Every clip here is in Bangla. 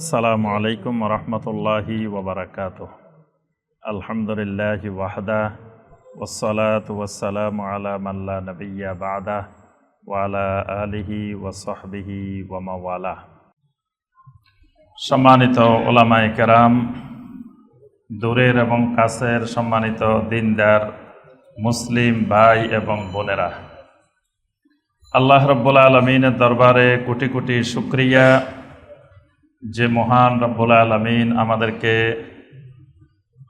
আসসালামু আলাইকুম রহমতুল্লাহি ওবরাকাতুহ। আলহামদুলিল্লাহি ওয়াহদা ওয়াসসালাতু ওয়াসসালামু আলা মান লা নাবিয়্যা বা'দা ওয়া আলা আলিহি ওয়া সাহবিহি ওয়া মাওয়ালা। সম্মানিত উলামায়ে কেরাম, দূরের এবং কাছের সম্মানিত দিনদার মুসলিম ভাই এবং বোনেরা, আল্লাহ রাব্বুল আলামিনের দরবারে কোটি কোটি শুকরিয়া যে মহান রব্বুল আলামিন আমাদেরকে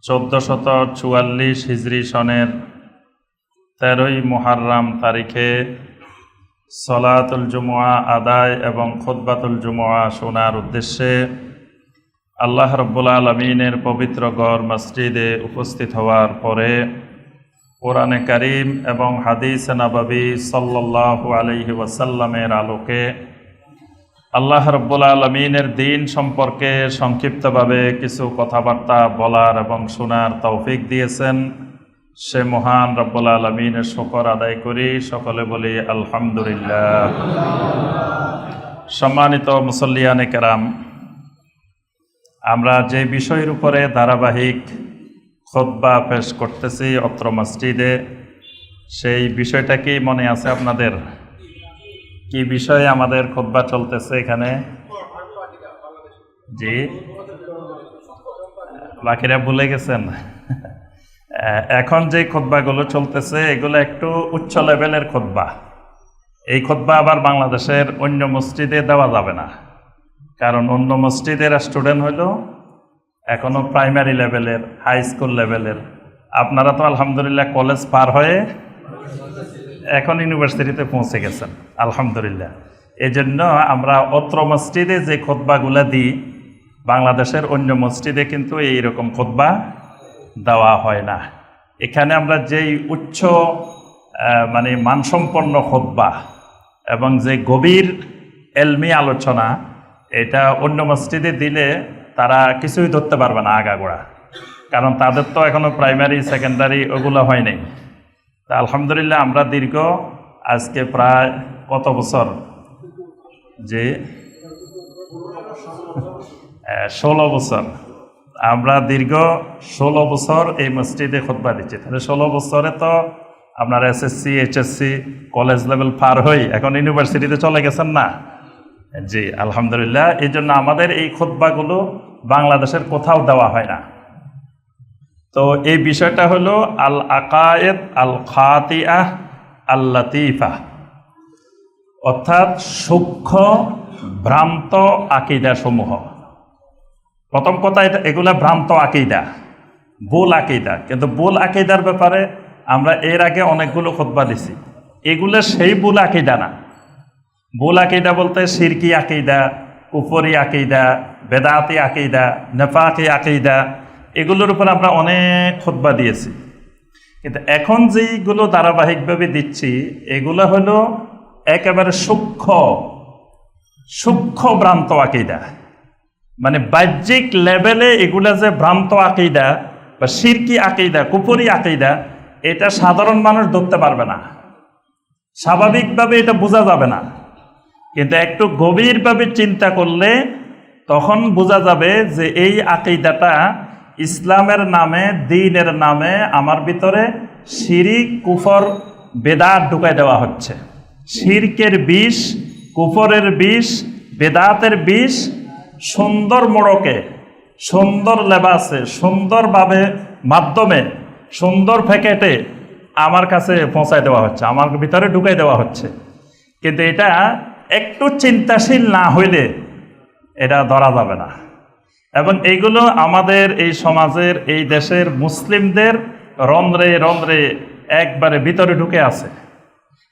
1444 হিজরি সনের 13ই মুহররম তারিখে সলাতুল জুমুআ আদায় এবং খুতবাতুল জুমুআ শোনার উদ্দেশ্যে আল্লাহ রাব্বুল আলামিনের পবিত্র ঘর মসজিদে উপস্থিত হওয়ার পরে কোরআনে কারীম এবং হাদিস নববী সাল্লাল্লাহু আলাইহি ওয়াসাল্লামের আলোকে আল্লাহ রাব্বুল আলামিনের দ্বীন সম্পর্কে সংক্ষিপ্তভাবে কিছু কথাবার্তা বলার এবং শোনার তৌফিক দিয়েছেন, সে মহান রাব্বুল আলামিনের শুকর আদায় করি। সকলে বলি আলহামদুলিল্লাহ। সম্মানিত মুসল্লিয়ানে কেরাম, আমরা যে বিষয়ের উপরে ধারাবাহিক খুতবা পেশ করতেছি অত্র মসজিদে, সেই বিষয়টা কি মনে আছে আপনাদের? কি বিষয়ে আমাদের খুতবা চলতেছে এখানে? জি, বাকিরা ভুলে গেছেন? এখন যে খুতবাগুলো চলতেছে এগুলো একটু উচ্চ লেভেলের খুতবা। এই খুতবা আবার বাংলাদেশের অন্য মসজিদে দেওয়া যাবে না, কারণ অন্য মসজিদের স্টুডেন্ট হইলো এখনো প্রাইমারি লেভেলের, হাই স্কুল লেভেলের। আপনারা তো আলহামদুলিল্লাহ কলেজ পার হয়ে এখন ইউনিভার্সিটিতে পৌঁছে গেছেন, আলহামদুলিল্লাহ। এই জন্য আমরা অত্র মসজিদে যে খুতবাগুলা দিই, বাংলাদেশের অন্য মসজিদে কিন্তু এইরকম খুতবা দেওয়া হয় না। এখানে আমরা যেই উচ্চ মানসম্পন্ন খুতবা এবং যে গভীর এলমি আলোচনা, এটা অন্য মসজিদে দিলে তারা কিছুই ধরতে পারবে না আগাগোড়া, কারণ তাদের তো এখনো প্রাইমারি সেকেন্ডারি ওগুলো হয় নাই। তা আলহামদুলিল্লাহ আমরা দীর্ঘ আজকে প্রায় কত বছর, যে 16 বছর, আমরা দীর্ঘ 16 বছর এই মসজিদে খুতবা দিচ্ছি। তাহলে 16 বছরে তো আপনার এসএসসি এইচএসসি কলেজ লেভেল পার হই এখন ইউনিভার্সিটিতে চলে গেছেন না? জি আলহামদুলিল্লাহ। এই জন্য আমাদের এই খুতবাগুলো বাংলাদেশের কোথাও দেওয়া হয় না। তো এই বিষয়টা হলো আল আকায়েদ আল খাতিআহ আল লতীফা, অর্থাৎ সূক্ষ্ম ভ্রান্ত আকীদা সমূহ। প্রথম কথা, এগুলা ভ্রান্ত আকীদা, ভুল আকীদা। কিন্তু ভুল আকীদার ব্যাপারে আমরা এর আগে অনেকগুলো খুতবা দিছি। এগুলো সেই ভুল আকীদা না। ভুল আকীদা বলতে শিরকি আকীদা, কুফরি আকীদা, বেদাতি আকীদা, নেফাকি আকীদা, এগুলোর উপর আমরা অনেক খুতবা দিয়েছি। কিন্তু এখন যেইগুলো ধারাবাহিকভাবে দিচ্ছি এগুলো হলো একেবারে সূক্ষ্ম ভ্রান্ত আকীদা। মানে বাহ্যিক লেভেলে এগুলা যে ভ্রান্ত আকীদা বা শিরকি আকীদা, কুফরি আকীদা, এটা সাধারণ মানুষ ধরতে পারবে না, স্বাভাবিকভাবে এটা বোঝা যাবে না। কিন্তু একটু গভীরভাবে চিন্তা করলে তখন বোঝা যাবে যে এই আকীদাটা ইসলামের নামে, দ্বীনের নামে আমার ভিতরে শিরিক, কুফর, বেদাত ঢুকাই দেওয়া হচ্ছে। শিরকের বিষ, কুফরের বিষ, বেদাতের বিষ সুন্দর মোড়কে, সুন্দর লেবাসে, সুন্দরভাবে মাধ্যমে, সুন্দর প্যাকেটে আমার কাছে পৌঁছায় দেওয়া হচ্ছে, আমার ভিতরে ঢুকাই দেওয়া হচ্ছে। কিন্তু এটা একটু চিন্তাশীল না হইলে এটা ধরা যাবে না। এবং এইগুলো আমাদের এই সমাজের, এই দেশের মুসলিমদের রন্ধ্রে রন্ধ্রে একবারে ভিতরে ঢুকে আছে।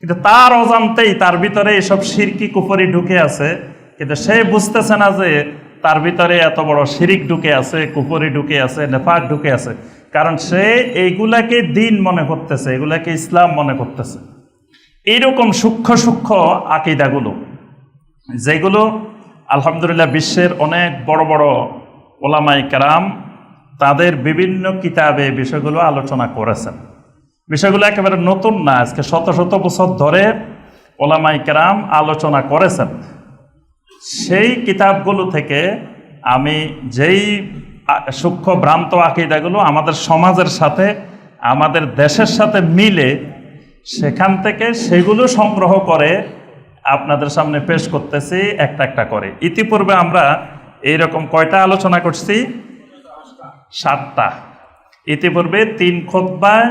কিন্তু তার অজান্তেই তার ভিতরে এইসব শিরকি কুফরি ঢুকে আছে, কিন্তু সে বুঝতেছে না যে তার ভিতরে এত বড় শিরিক ঢুকে আছে, কুফরি ঢুকে আছে, নেফাক ঢুকে আছে। কারণ সে এইগুলাকে দ্বীন মনে করতেছে, এগুলাকে ইসলাম মনে করতেছে। এইরকম সূক্ষ্ম আকীদাগুলো, যেগুলো আলহামদুলিল্লাহ বিশ্বের অনেক বড় বড় ওলামায়ে কেরাম তাদের বিভিন্ন কিতাবে বিষয়গুলো আলোচনা করেছেন। বিষয়গুলো একেবারে নতুন না, আজকে শত শত বছর ধরে ওলামায়ে কেরাম আলোচনা করেছেন। সেই কিতাবগুলো থেকে আমি যেই সূক্ষ্ম ভ্রান্ত আকীদাগুলো আমাদের সমাজের সাথে আমাদের দেশের সাথে মিলে সেখান থেকে সেগুলো সংগ্রহ করে আপনাদের সামনে পেশ করতেছি একটা একটা করে। ইতিপূর্বে আমরা এইরকম কয়টা আলোচনা করছি? 7টা। ইতিপূর্বে 3 খুতবায়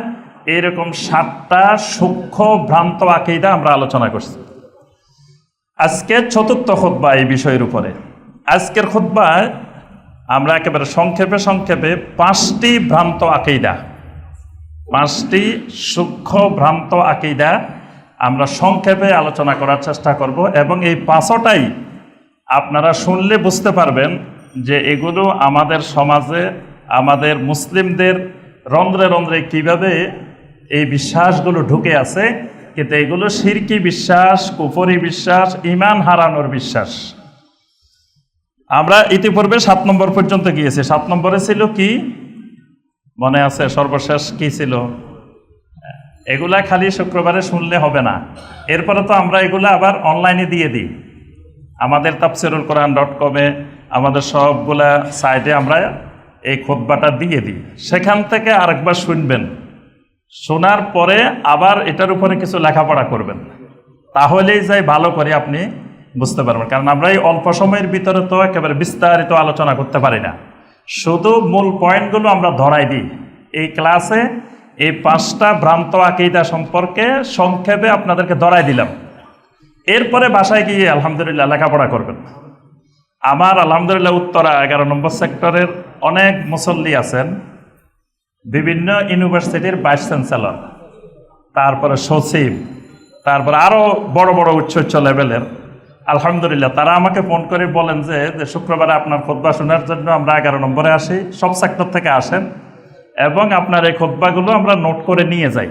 এরকম 7টা সূক্ষ্ম ভ্রান্ত আকীদা আমরা আলোচনা করছি। আজকে 4র্থ খুতবা এই বিষয়ের উপরে। আজকের খুতবায় আমরা একেবারে সংক্ষেপে 5টি ভ্রান্ত আকীদা, 5টি সূক্ষ্ম ভ্রান্ত আকীদা আমরা সংক্ষেপে আলোচনা করার চেষ্টা করব, এবং এই 5টাই আপনারা শুনলে বুঝতে পারবেন যে এগুলো আমাদের সমাজে আমাদের মুসলিমদের রন্ধ্রে রন্ধ্রে কিভাবে এই বিশ্বাসগুলো ঢুকে আছে, কিন্তু এগুলো শিরকি বিশ্বাস, কুফরি বিশ্বাস, ঈমান হারানোর বিশ্বাস। আমরা ইতিপূর্বে 7 নম্বর পর্যন্ত গিয়েছি। 7 নম্বরে ছিল কি মনে আছে? সর্বশেষ কি ছিল? এগুলা খালি শুক্রবারে শুনলে হবে না, এরপরে তো আমরা এগুলা আবার অনলাইনে দিয়ে দিই। আমাদের tafsirulquran.com আমাদের সবগুলা সাইটে আমরা এই খুতবাটা দিয়ে দিই, সেখান থেকে আরেকবার শুনবেন। শোনার পরে আবার এটার উপরে কিছু লেখাপড়া করবেন, তাহলেই যাই ভালো করে আপনি বুঝতে পারবেন। কারণ আমরা এই অল্প সময়ের ভিতরে তো একেবারে বিস্তারিত আলোচনা করতে পারি না, শুধু মূল পয়েন্টগুলো আমরা ধরাই দিই। এই ক্লাসে এই 5টা ভ্রান্ত আকীদা সম্পর্কে সংক্ষেপে আপনাদেরকে ধরাই দিলাম। এরপরে বাসায় গিয়ে আলহামদুলিল্লাহ লেখাপড়া করবেন। আমার আলহামদুলিল্লাহ উত্তরা 11 নম্বর সেক্টরের অনেক মুসল্লি আছেন, বিভিন্ন ইউনিভার্সিটির ভাইস চ্যান্সেলর, তারপরে সচিব, তারপরে আরও বড় বড় উচ্চ লেভেলের। আলহামদুলিল্লাহ তারা আমাকে ফোন করে বলেন যে শুক্রবারে আপনার খুতবা শোনার জন্য আমরা 11 নম্বরে আসি, সব সেক্টর থেকে আসেন, এবং আপনার এই খুতবাগুলো আমরা নোট করে নিয়ে যাই।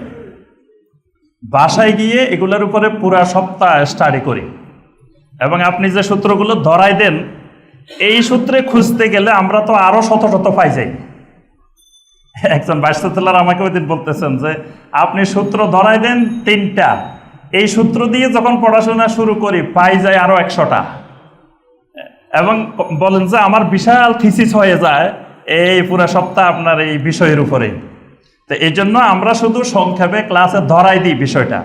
বাসায় গিয়ে এগুলোর উপরে পুরা সপ্তাহ স্টাডি করি, এবং আপনি যে সূত্রগুলো ধরাই দেন এই সূত্রে খুঁজতে গেলে আমরা তো আরও শত পাই যাই। একজন ভাইস চ্যান্সেলর আমাকে ওই দিন বলতেছেন যে আপনি সূত্র ধরাই দেন 3টা, এই সূত্র দিয়ে যখন পড়াশোনা শুরু করি পাই যায় আরো 100টা, এবং বলেন যে আমার বিশাল থিসিস হয়ে যায় এই পুরো সপ্তাহ আপনার এই বিষয়ের উপরে। তো এই জন্য আমরা শুধু সংক্ষেপে ক্লাসে ধরাই দিই বিষয়টা,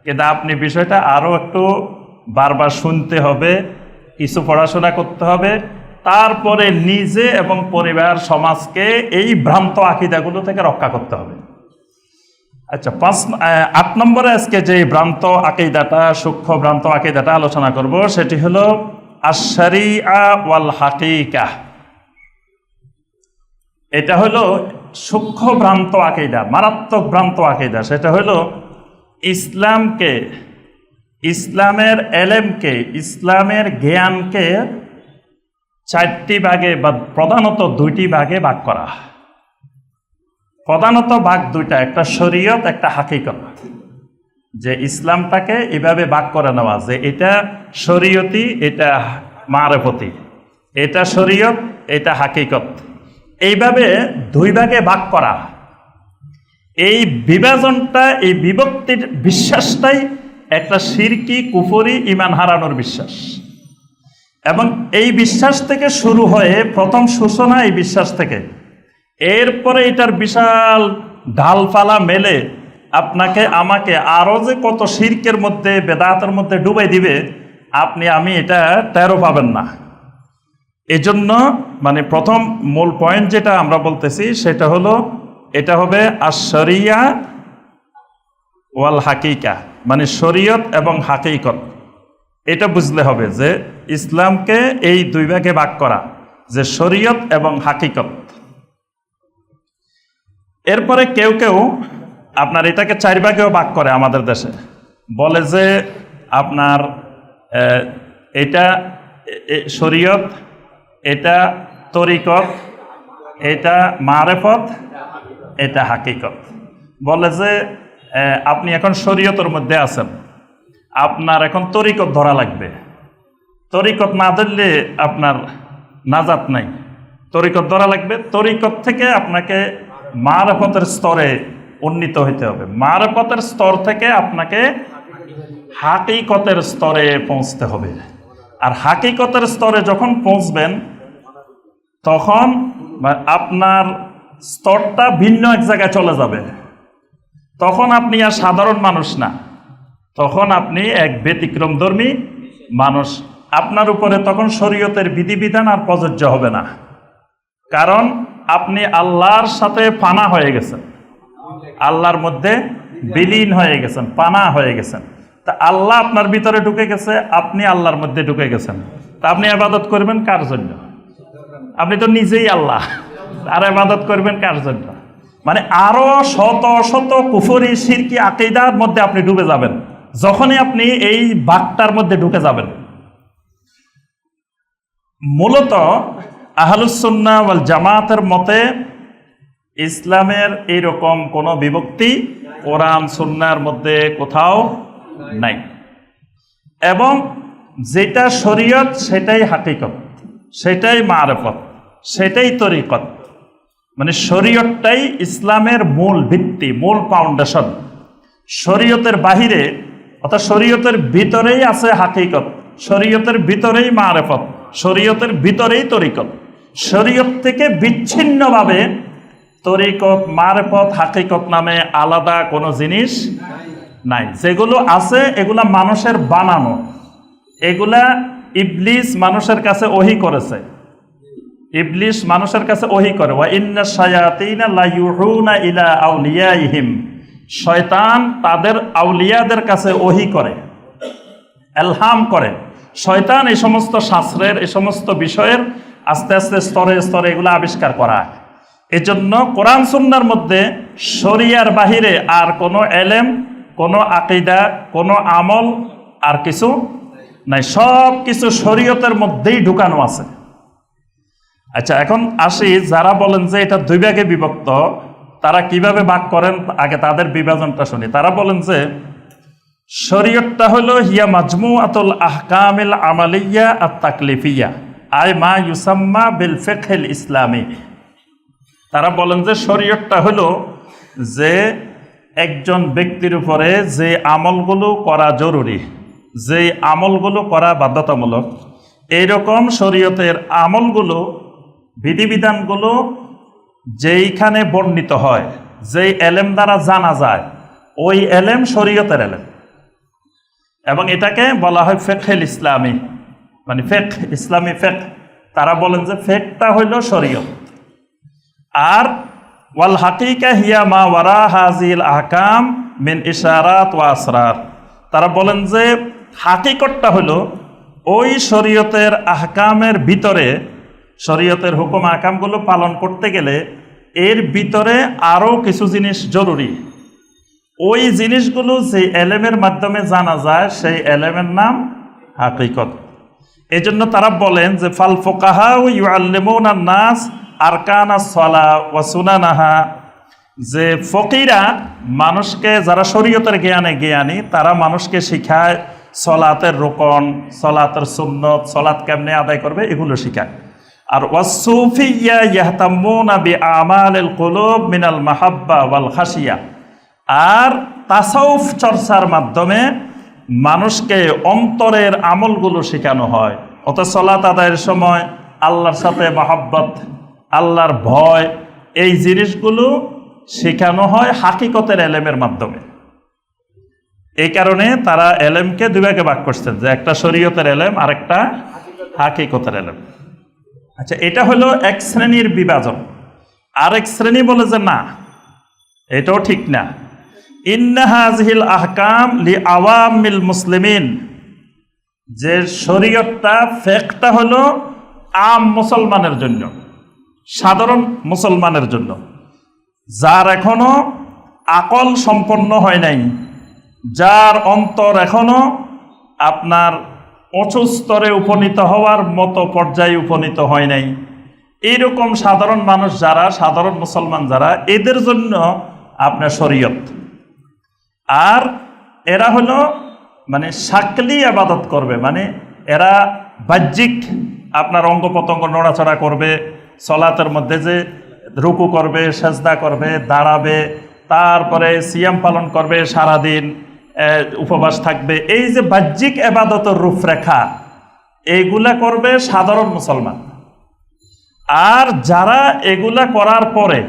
কিন্তু আপনি বিষয়টা আরো একটু বারবার শুনতে হবে, কিছু পড়াশোনা করতে হবে, তারপরে নিজে এবং পরিবার সমাজকে এই ভ্রান্ত আকীদাগুলো থেকে রক্ষা করতে হবে। আচ্ছা, 8 নম্বরে আজকে যে ভ্রান্ত আকীদাটা, সূক্ষ্ম ভ্রান্ত আকীদাটা আলোচনা করব সেটি হলো আশ-শারিআ ওয়াল হাকিকা। এটা হলো সূক্ষ্ম ভ্রান্ত আকীদা, মারাত্মক ভ্রান্ত আকীদা। সেটা হলো ইসলামকে, ইসলামের এলেমকে, ইসলামের জ্ঞানকে 4টি ভাগে বা প্রধানত 2টি ভাগে ভাগ করা। প্রধানত ভাগ 2টা, একটা শরীয়ত, একটা হাকিকত। যে ইসলামটাকে এভাবে ভাগ করে নেওয়া যে এটা শরীয়তি, এটা মারেফতি, এটা শরীয়ত, এটা হাকিকত, এইভাবে 2 ভাগে ভাগ করা। এই বিভাজনটা, এই বিভক্তির বিশ্বাসটাই একটা শিরকি, কুফরি, ঈমান হারানোর বিশ্বাস। এবং এই বিশ্বাস থেকে শুরু হয়ে প্রথম সূচনা এই বিশ্বাস থেকে, এরপরে এটার বিশাল ঢালপালা মেলে আপনাকে আমাকে আরও যে কত শিরকের মধ্যে, বেদাতের মধ্যে ডুবাই দিবে, আপনি আমি এটা টেরও পাবেন না। এজন্য মানে প্রথম মূল পয়েন্ট যেটা আমরা বলতেছি সেটা হলো, এটা হবে আশ-শারিয়া ওয়াল হাকিকা, মানে শরীয়ত এবং হাকিকত। এটা বুঝলে হবে যে ইসলামকে এই 2 ভাগে ভাগ করা, যে শরীয়ত এবং হাকিকত। এরপরে কেউ কেউ আপনার এটাকে 4 ভাগেও ভাগ করে আমাদের দেশে, বলে যে আপনার এটা শরীয়ত, এটা তরিকত, এটা মারেফত, এটা হাকিকত। বলে যে আপনি এখন শরীয়তের মধ্যে আছেন, আপনার এখন তরিকত ধরা লাগবে, তরিকত না ধরলে আপনার নাজাত নাই, তরিকত ধরা লাগবে। তরিকত থেকে আপনাকে মারেফতের স্তরে উন্নীত হইতে হবে, মারেফতের স্তর থেকে আপনাকে হাকিকতের স্তরে পৌঁছতে হবে। আর হাকিকতের স্তরে যখন পৌঁছবেন তখন আপনার স্তরটা ভিন্ন এক জায়গায় চলে যাবে। তখন আপনি আর সাধারণ মানুষ না, তখন আপনি এক ব্যতিক্রমধর্মী মানুষ। আপনার উপরে তখন শরীয়তের বিধিবিধান আর প্রযোজ্য হবে না, কারণ আপনি আল্লাহর সাথে ফানা হয়ে গেছেন, আল্লাহর মধ্যে বিলীন হয়ে গেছেন, পানা হয়ে গেছেন। তা আল্লাহ আপনার ভিতরে ঢুকে গেছে, আপনি আল্লাহর মধ্যে ঢুকে গেছেন। তা আপনি ইবাদত করবেন কার জন্য? আপনি তো নিজেই আল্লাহ, আর ইবাদত করবেন কার জন্য? মানে আরো শত শত কুফরি শিরকি আকীদার মধ্যে আপনি ডুবে যাবেন যখনই আপনি এই বাগটার মধ্যে ঢুকে যাবেন। মূলত আহলুস সুন্নাহ ওয়াল জামাতের মতে ইসলামের এইরকম কোনো বিভক্তি কোরআন সুন্নাহর মধ্যে কোথাও নাই, এবং যেটা শরীয়ত সেটাই হাকিকত, সেটাই মারফত, সেটাই তরিকত। মানে শরীয়তটাই ইসলামের মূল ভিত্তি, মূল ফাউন্ডেশন। শরীয়তের বাহিরে অর্থাৎ শরীয়তের ভিতরেই আছে হাকিকত, শরীয়তের ভিতরেই মারফত, শরীয়তের ভিতরেই তরিকত। শরীয়ত থেকে বিচ্ছিন্নভাবে তরিকত, মারফত, হাকিকত নামে আলাদা কোনো জিনিস নাই। যেগুলো আছে এগুলা মানুষের বানানো, এগুলা ইবলিস মানুষের কাছে ওহী করেছে। ইবলিস মানুষের কাছে ওহী করে, ওয়া ইন্না শায়াতিনা লা ইউহুনা ইলা আউলিয়াইহিম, শয়তান তাদের আউলিয়াদের কাছে ওহী করে, ইলহাম করে। শয়তান এই সমস্ত শাস্ত্রের, এই সমস্ত বিষয়ের আস্তে আস্তে স্তরে স্তরে এগুলো আবিষ্কার করা। এজন্য কোরআন সুন্নাহর মধ্যে শরিয়ার বাহিরে আর কোনো এলেম, কোনো আকীদা, কোনো আমল আর কিছু নাই, সব কিছু শরীয়তের মধ্যেই ঢুকানো আছে। আচ্ছা, এখন আসি যারা বলেন যে এটা দুই ভাগে বিভক্ত, তারা কিভাবে ভাগ করেন আগে তাদের বিভাজনটা শুনি। তারা বলেন যে শরীয়তটা হলো হিয়া মাজমুআতুল আহকামিল আমালিয়া আত তাকলিফিয়া আই মা ইউসাম্মা বিল ফিকহিল ইসলামী। তারা বলেন যে শরীয়তটা হলো যে একজন ব্যক্তির উপরে যে আমলগুলো করা জরুরি, যে আমলগুলো করা বাধ্যতামূলক, এইরকম শরীয়তের আমলগুলো, বিধিবিধানগুলো যেইখানে বর্ণিত হয়, যেই এলেম দ্বারা জানা যায়, ওই এলেম শরীয়তের এলেম, এবং এটাকে বলা হয় ফিকহুল ইসলামী, মানে ফিকহ, ইসলামী ফিকহ। তারা বলেন যে ফিকহটা হইল শরীয়ত। আর ওয়াল হাকিকা হিয়া মা ওয়ারা হাজিল আহকাম মিন ইশারাত ওয়া আসরার। তারা বলেন যে হাকিকতটা হলো ওই শরীয়তের আহকামের ভিতরে, শরীয়তের হুকুম আহকামগুলো পালন করতে গেলে এর ভিতরে আরও কিছু জিনিস জরুরি। ওই জিনিসগুলো যে এলেমের মাধ্যমে জানা যায় সেই এলেমের নাম হাকিকত। এই জন্য তারা বলেন যে ফাল ফুকাহা ইউআল্লিমুনা নাস আরকানাস সালাহ ওয়া সুনানাহা, যে ফকিরা মানুষকে, যারা শরীয়তের জ্ঞানী, তারা মানুষকে শিখায় সলাতের রোকন, সলাতের সুন্নত, সলাত কেমনে আদায় করবে, এগুলো শিখায়। আর ওয়াসুফিয়া ইয়াহতাম্মুনা বিআমালিল কুলুব মিনাল মাহাব্বা ওয়াল খাশিয়া, আর তাসাউফ চর্চার মাধ্যমে মানুষকে অন্তরের আমলগুলো শেখানো হয়। অর্থাৎ সলাত আদায়ের সময় আল্লাহর সাথে মহাব্বত, আল্লাহর ভয়, এই জিনিসগুলো শেখানো হয় হাকিকতের এলেমের মাধ্যমে। এই কারণে তারা এলেমকে দুই ভাগে ভাগ করছেন, যে একটা শরীয়তের এলেম আর একটা হাকিকতের এলেম। আচ্ছা, এটা হলো এক শ্রেণীর বিভাজন। আরেক শ্রেণী বলে যে না, এটাও ঠিক না। ইন্না হাযিহিল আহকাম লি আওয়ামিল মুসলিমিন, যে শরীয়তটা, ফিকহটা হলো আম মুসলমানের জন্য, সাধারণ মুসলমানের জন্য, যার এখনো আকল সম্পন্ন হয় নাই, যার অন্তর এখনো আপনার উঁচু স্তরে উপনীত হওয়ার মতো পর্যায়ে উপনীত হয় নাই, এইরকম সাধারণ মানুষ যারা, সাধারণ মুসলমান যারা, এদের জন্য আপনার শরীয়ত। আর এরা হলো মানে শাকলি আবাদত করবে, মানে এরা বাহ্যিক আপনার অঙ্গ প্রত্যঙ্গ নড়াচড়া করবে, সলাতের মধ্যে যে রুকু করবে, সেজদা করবে, দাঁড়াবে, তারপরে সিয়াম পালন করবে, সারাদিন উপবাস থাকবে, এই যে বাহ্যিক আবাদতের রূপরেখা, এইগুলা করবে সাধারণ মুসলমান। আর যারা এগুলা করার পরে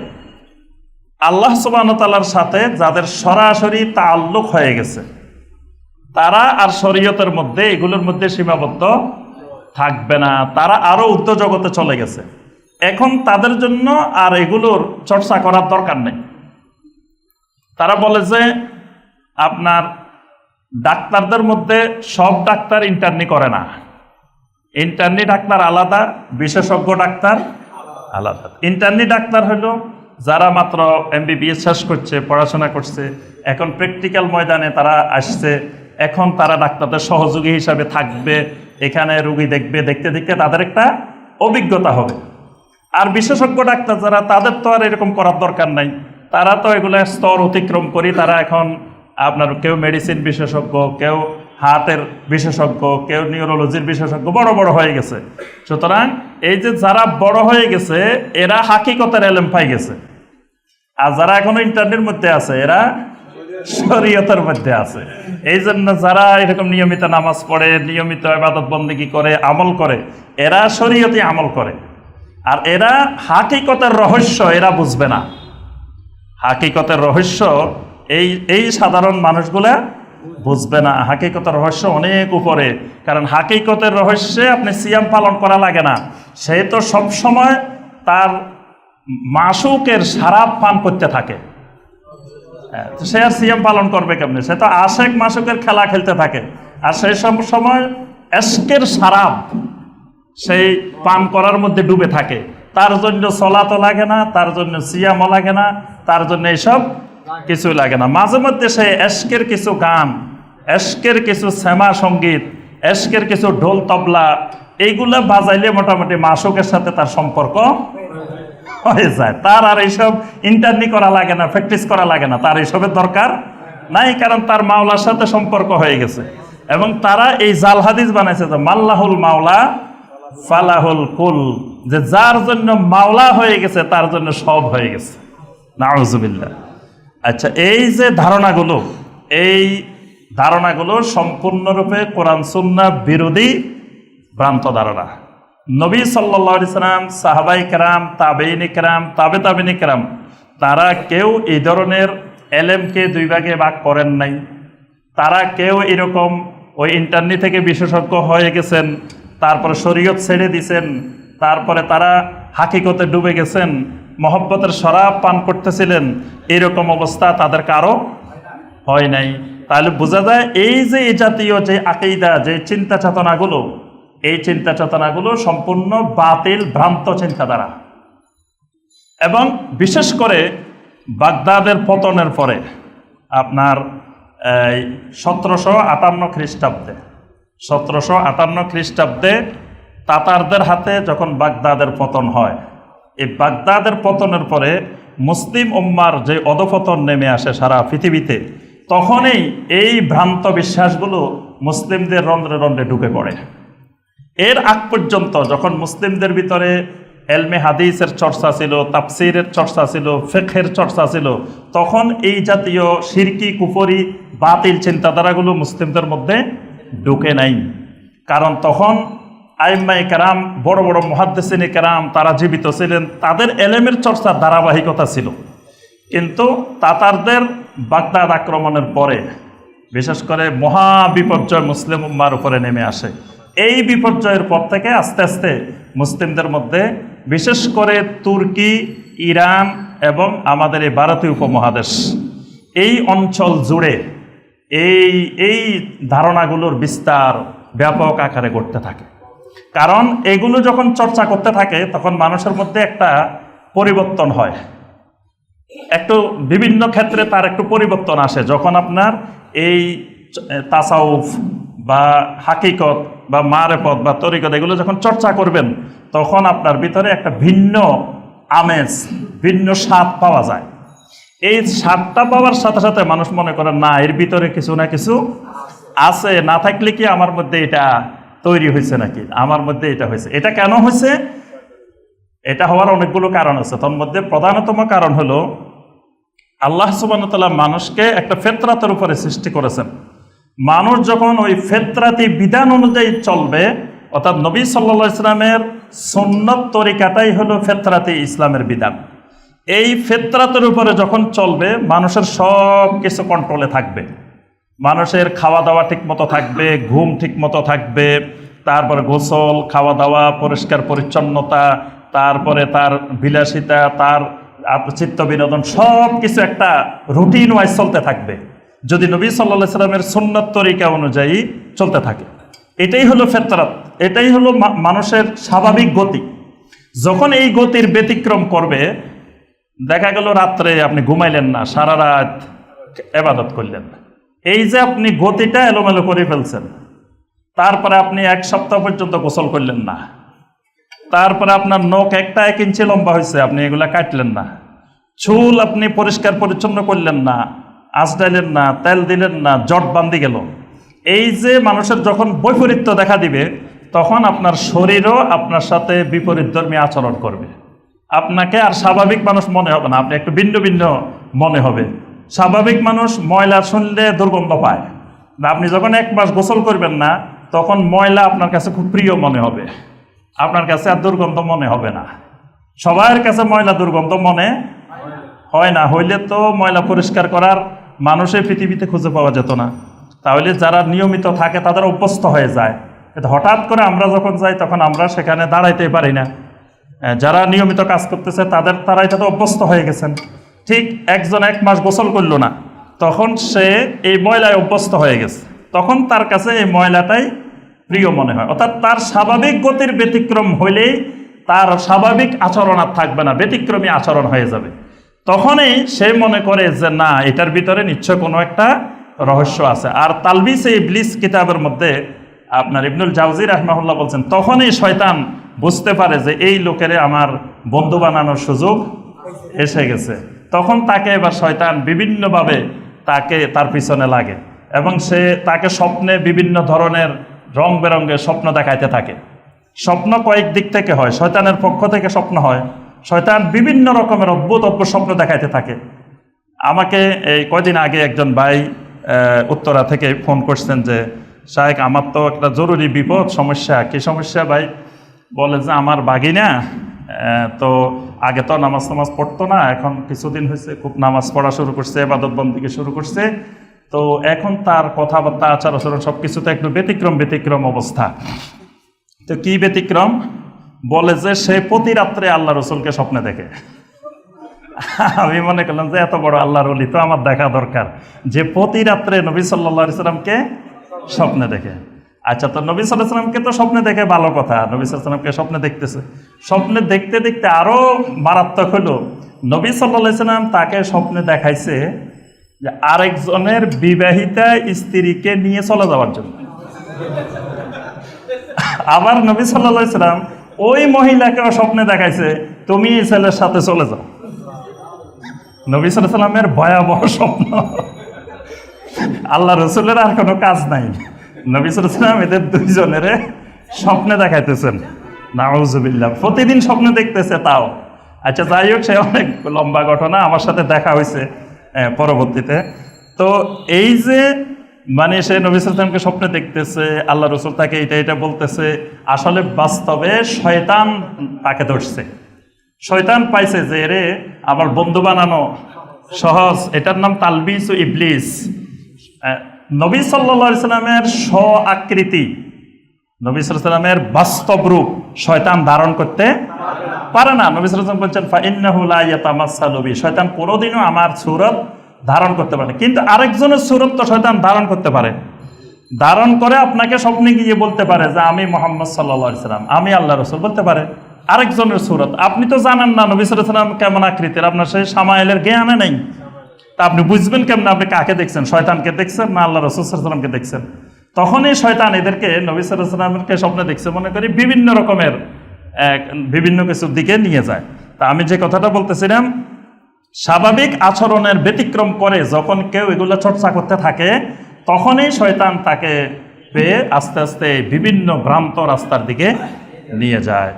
আল্লাহ সুবহানাহু ওয়া তাআলার সাথে যাদের সরাসরি তাআল্লুক হয়ে গেছে, তারা আর শরীয়তের মধ্যে এগুলোর মধ্যে সীমাবদ্ধ থাকবে না, তারা আরো ঊর্ধ্ব জগতে চলে গেছে। এখন তাদের জন্য আর এগুলোর চর্চা করার দরকার নেই। তারা বলে যে আপনার ডাক্তারদের মধ্যে সব ডাক্তার ইন্টার্নি করে না, ইন্টার্নি ডাক্তার আলাদা, বিশেষজ্ঞ ডাক্তার আলাদা। ইন্টার্নি ডাক্তার হলো যারা মাত্র MBBS শেষ করছে, পড়াশোনা করছে, এখন প্র্যাকটিক্যাল ময়দানে তারা আসছে, এখন তারা ডাক্তারদের সহযোগী হিসাবে থাকবে, এখানে রোগী দেখবে, দেখতে দেখতে তাদের একটা অভিজ্ঞতা হবে। আর বিশেষজ্ঞ ডাক্তার যারা, তাদের তো আর এরকম করার দরকার নাই, তারা তো এগুলো স্তর অতিক্রম করি, তারা এখন আপনার কেউ মেডিসিন বিশেষজ্ঞ, কেউ হার্টের বিশেষজ্ঞ, কেউ নিউরোলজির বিশেষজ্ঞ, বড় বড় হয়ে গেছে। সুতরাং এই যে যারা বড় হয়ে গেছে এরা হাকিকতের এলেম পাই গেছে, আর যারা এখনো ইন্টারনেটের মধ্যে আছে এরা শরীয়তের মধ্যে আছে। এই জন্য যারা এরকম নিয়মিত নামাজ পড়ে, নিয়মিত ইবাদত বন্দেগী করে, আমল করে, এরা শরীয়তে আমল করে। আর এরা হাকিকতের রহস্য এরা বুঝবে না। হাকিকতের রহস্য এই সাধারণ মানুষগুলা বুঝবে না। হাকিকতের রহস্য অনেক উপরে, কারণ হাকিকতের রহস্যে আপনি সিয়াম পালন করা লাগে না, সে তো সব সময় তার মাসুকের শরাব পান করতে থাকে। সে আর সিয়াম পালন করবে কেমনে? সে তো আশেক মাসুকের খেলা খেলতে থাকে, আর সেই সব সময় এশকের শরাব সেই পান করার মধ্যে ডুবে থাকে। তার জন্য সলাতও লাগে না, তার জন্য সিয়ামও লাগে না, তার জন্য এইসব কিছু লাগে না। মাঝে মধ্যে সে এশকের কিছু গান, এশকের কিছু শ্যামা সঙ্গীত, এশকের কিছু ঢোল তবলা, এইগুলা বাজাইলে মোটামুটি মাসুকের সাথে তার সম্পর্ক হয়ে যায়। তার আর এইসব ইন্টারনি করা লাগে না, প্র্যাকটিস করা লাগে না, তার এইসবের দরকার নাই, কারণ তার মাওলার সাথে সম্পর্ক হয়ে গেছে। এবং তারা এই জাল হাদিস বানাইছে যে মাল্লাহুল মাওলা ফালাহুল কুল, যে যার জন্য মাওলা হয়ে গেছে তার জন্য সব হয়ে গেছে। নাউজুবিল্লাহ। আচ্ছা, এই যে ধারণাগুলো সম্পূর্ণরূপে কোরআন সুন্নাহ বিরোধী ভ্রান্ত ধারণা। নবী সাল্লাল্লাহু আলাইহি সাল্লাম, সাহাবায়ে কেরাম, তাবেঈনে কেরাম, তাবেঈনে কেরাম, তারা কেউ এই ধরনের এলেমকে দুই ভাগে ভাগ করেন নাই। তারা কেউ এরকম ওই ইন্টারনি থেকে বিশেষজ্ঞ হয়ে গেছেন, তারপরে শরীয়ত ছেড়ে দিছেন, তারপরে তারা হাকিকতে ডুবে গেছেন, মহব্বতের শরাব পান করতেছিলেন, এরকম অবস্থা তাদের কারো হয় নাই। তাহলে বোঝা যায় এই যে এই জাতীয় যে আকীদা, যে চিন্তা চেতনাগুলো, এই চিন্তা চেতনাগুলো সম্পূর্ণ বাতিল, ভ্রান্ত চিন্তাধারা। এবং বিশেষ করে বাগদাদের পতনের পরে আপনার 1758 খ্রিস্টাব্দে 1758 খ্রিস্টাব্দে তাতারদের হাতে যখন বাগদাদের পতন হয়, এই বাগদাদের পতনের পরে মুসলিম উম্মার যে অধঃপতন নেমে আসে সারা পৃথিবীতে, তখনই এই ভ্রান্ত বিশ্বাসগুলো মুসলিমদের রন্ধ্রে রন্ধ্রে ঢুকে পড়ে। এর আগ পর্যন্ত যখন মুসলিমদের ভিতরে এলমে হাদিসের চর্চা ছিল, তাফসিরের চর্চা ছিল, ফিকহের চর্চা ছিল, তখন এই জাতীয় শিরকি, কুফরি, বাতিল চিন্তাধারাগুলো মুসলিমদের মধ্যে ঢুকে নাই। কারণ তখন আইম্মায়ে কেরাম, বড় বড় মুহাদ্দিসিনে কেরাম, তারা জীবিত ছিলেন, তাদের এলেমের চর্চার ধারাবাহিকতা ছিল। কিন্তু তাতারদের বাগদাদ আক্রমণের পরে বিশেষ করে মহা বিপর্যয় মুসলিম উম্মার উপরে নেমে আসে। এই বিপর্যয়ের পর থেকে আস্তে আস্তে মুসলিমদের মধ্যে, বিশেষ করে তুর্কি, ইরান এবং আমাদের এই ভারতীয় উপমহাদেশ, এই অঞ্চল জুড়ে এই ধারণাগুলোর বিস্তার ব্যাপক আকারে ঘটতে থাকে। কারণ এগুলো যখন চর্চা করতে থাকে তখন মানুষের মধ্যে একটা পরিবর্তন হয়, একটু বিভিন্ন ক্ষেত্রে তার একটু পরিবর্তন আসে। যখন আপনার এই তাসাউফ বা হাকিকত বা মারেফত বা তরিকত এগুলো যখন চর্চা করবেন, তখন আপনার ভিতরে একটা ভিন্ন আমেজ, ভিন্ন স্বাদ পাওয়া যায়। এই স্বাদটা পাওয়ার সাথে সাথে মানুষ মনে করে, না, এর ভিতরে কিছু না কিছু আছে, না থাকলে কি আমার মধ্যে এটা তৈরি হয়েছে নাকি, আমার মধ্যে এটা হয়েছে। এটা কেন হয়েছে? এটা হওয়ার অনেকগুলো কারণ আছে। তার মধ্যে প্রধানতম কারণ হলো আল্লাহ সুবহানাহু ওয়া তাআলা মানুষকে একটা ফিতরাতের উপরে সৃষ্টি করেছেন। মানুষ যখন ওই ফিতরাতি বিধান অনুযায়ী চলবে, অর্থাৎ নবী সাল্লাল্লাহু আলাইহি ওয়াসাল্লামের সুন্নত তরিকাটাই হলো ফিতরাতে ইসলামের বিধান। এই ফিতরাতের উপরে যখন চলবে, মানুষের সব কিছু কন্ট্রোলে থাকবে। মানুষের খাওয়া দাওয়া ঠিক মতো থাকবে, ঘুম ঠিক মতো থাকবে, তারপরে গোসল, খাওয়া দাওয়া, পরিষ্কার পরিচ্ছন্নতা, তারপরে তার বিলাসিতা, তার চিত্ত বিনোদন, সব কিছু একটা রুটিন ওয়াইজ চলতে থাকবে যদি নবী সাল্লাল্লাহু আলাইহি সাল্লামের সুন্নত তরিকা অনুযায়ী চলতে থাকে। এটাই হলো ফিতরাত, এটাই হলো মানুষের স্বাভাবিক গতি। যখন এই গতির ব্যতিক্রম করবে, দেখা গেল রাত্রে আপনি ঘুমাইলেন না, সারা রাত ইবাদত করলেন, এই যে আপনি গতিটা এলোমেলো করে ফেলছেন, তারপরে আপনি 1 সপ্তাহ পর্যন্ত গোসল করলেন না, তারপরে আপনার নখ 1 ইঞ্চি লম্বা হয়েছে, আপনি এগুলা কাটলেন না, চুল আপনি পরিষ্কার পরিচ্ছন্ন করলেন না, আঁচড়াইলেন না, তেল দিলেন না, জট বান্ধি গেল। এই যে মানুষের যখন বৈপরীত্য দেখা দিবে, তখন আপনার শরীরও আপনার সাথে বিপরীতধর্মী আচরণ করবে। আপনাকে আর স্বাভাবিক মানুষ মনে হবে না, আপনি একটু ভিন্ন ভিন্ন মনে হবে। স্বাভাবিক মানুষ ময়লা শুনলে দুর্গন্ধ পায়, আপনি যখন 1 মাস গোসল করবেন না, তখন ময়লা আপনার কাছে খুব প্রিয় মনে হবে, আপনার কাছে আর দুর্গন্ধ মনে হবে না। সবার কাছে ময়লা দুর্গন্ধ মনে হয় না, হইলে তো ময়লা পরিষ্কার করার মানুষের পৃথিবীতে খুঁজে পাওয়া যেত না। তাহলে যারা নিয়মিত থাকে তাদের অভ্যস্ত হয়ে যায়, হঠাৎ করে আমরা যখন যাই তখন আমরা সেখানে দাঁড়াইতে পারি না। যারা নিয়মিত কাজ করতেছে তারা এটা তো অভ্যস্ত হয়ে গেছেন। ঠিক একজন 1 মাস গোসল করলো না, তখন সে এই ময়লায় অভ্যস্ত হয়ে গেছে, তখন তার কাছে এই ময়লাটাই প্রিয় মনে হয়। অর্থাৎ তার স্বাভাবিক গতির ব্যতিক্রম হইলেই তার স্বাভাবিক আচরণ আর থাকবে না, ব্যতিক্রমী আচরণ হয়ে যাবে। তখনই সে মনে করে যে না, এটার ভিতরে নিশ্চয় কোনো একটা রহস্য আছে। আর তালবিসে ইবলিস কিতাবের মধ্যে আপনার ইবনুল জাওজি রাহমাহুল্লাহ বলছেন, তখনই শয়তান বুঝতে পারে যে এই লোকেরে আমার বন্ধু বানানোর সুযোগ এসে গেছে। তখন তাকে এবার শয়তান বিভিন্নভাবে তার পিছনে লাগে এবং সে তাকে স্বপ্নে বিভিন্ন ধরনের রং বেরঙের স্বপ্ন দেখাইতে থাকে। স্বপ্ন কয়েক দিক থেকে হয়, শয়তানের পক্ষ থেকে স্বপ্ন হয়, শয়তান বিভিন্ন রকমের অদ্ভুত অদ্ভুত স্বপ্ন দেখাইতে থাকে। আমাকে এই কয়দিন আগে একজন ভাই উত্তরা থেকে ফোন করছেন যে শায়েখ, আমার তো একটা জরুরি বিপদ, সমস্যা। কি সমস্যা ভাই? বলে যে আমার বাগিনা তো আগে তো নামাজ পড়তো না, এখন কিছুদিন হয়েছে খুব নামাজ পড়া শুরু করছে, ইবাদত বন্দেগী শুরু করছে, তো এখন তার কথাবার্তা, আচার আচরণ সব কিছুতে একটু ব্যতিক্রম অবস্থা। তো কি ব্যতিক্রম? বলে যে সে প্রতি রাত্রে আল্লাহ রসুলকে স্বপ্নে দেখে। আমি মনে করলাম যে এত বড় আল্লাহর ওলি তো আমার দেখা দরকার, যে প্রতি রাত্রে নবী সাল্লাল্লাহু আলাইহি সাল্লামকে স্বপ্নে দেখে। আচ্ছা, তো নবী সাল্লাল্লাহু আলাইহি সাল্লামকে তো স্বপ্নে দেখে ভালো কথা, নবী সাল্লাল্লাহু আলাইহি সাল্লামকে স্বপ্নে দেখতেছে। স্বপ্নে দেখতে দেখতে আরো মারাত্মক হলো, নবী সাল্লাল্লাহু আলাইহি সাল্লাম তাকে স্বপ্নে দেখাইছে যে আরেকজনের বিবাহিতা স্ত্রীকে নিয়ে চলে যাওয়ার জন্য। আবার নবী সাল্লাল্লাহু আলাইহি সাল্লাম ওই মহিলাকেও স্বপ্নে দেখাইছে, তুমি এই ছেলের সাথে চলে যাও। নবী সাল্লাল্লাহু আলাইহি সাল্লামের ভয়াবহ স্বপ্ন। আল্লাহ রসুলের আর কোনো কাজ নাই, নবী সাল্লাল্লাহু আলাইহি সাল্লাম এদের দুইজনের স্বপ্নে দেখাইতেছেন। নাউজুবিল্লাহ, প্রতিদিন স্বপ্নে দেখতেছে তাও। আচ্ছা, যাই হোক, সে অনেক লম্বা ঘটনা, আমার সাথে দেখা হয়েছে পরবর্তীতে। তো এই যে মানে সে নবী সাল্লাল্লাহু আলাইহি সাল্লামকে স্বপ্নে দেখতেছে, আল্লাহ রসুল তাকে এটা বলতেছে, আসলে বাস্তবে শয়তান তাকে ধরছে। শয়তান পাইছে যে রে আমার বন্ধু বানানো সহজ, এটার নাম তালবিস ও ইবলিস। নবী সাল্লাল্লাহু আলাইহি সাল্লামের স্ব আকৃতি, নবী সাল্লাল্লাহু আলাইহি সাল্লামের বাস্তব রূপ শয়তান ধারণ করতে পারে না। নবী সাল্লাল্লাহু আলাইহি সাল্লাম বলছেন, ফাইন্নাহু লা ইয়াতামাসসালু বি, শয়তান কোনোদিনও আমার সূরত ধারণ করতে পারে। কিন্তু আরেকজনের সূরত তো শয়তান ধারণ করতে পারে, ধারণ করে আপনাকে স্বপ্নে গিয়ে বলতে পারে যে আমি মুহাম্মদ সাল্লাল্লাহু আলাইহি সাল্লাম, আমি আল্লাহ রাসূল বলতে পারে। আরেকজনের সূরত আপনি তো জানেন না নবী সাল্লাল্লাহু আলাইহি সাল্লাম কেমন আকৃতির, আপনার সেই সামাইলের জ্ঞানে নেই, তা আপনি বুঝবেন কেমন আপনি কাকে দেখছেন, শয়তানকে দেখছেন না আল্লাহ রাসূল সাল্লাল্লাহু আলাইহি সাল্লামকে দেখছেন? তখনই শয়তান এদেরকে নবী সাল্লাল্লাহু আলাইহি সাল্লামকে স্বপ্নে দেখছে মনে করি বিভিন্ন রকমের বিভিন্ন কিছুর দিকে নিয়ে যায়। তা আমি যে কথাটা বলতেছিলাম, স্বাভাবিক আচরণের ব্যতিক্রম করে যখন কেউ এগুলো চর্চা করতে থাকে, তখনই শয়তান তাকে পেয়ে আস্তে আস্তে বিভিন্ন ভ্রান্ত রাস্তার দিকে নিয়ে যায়।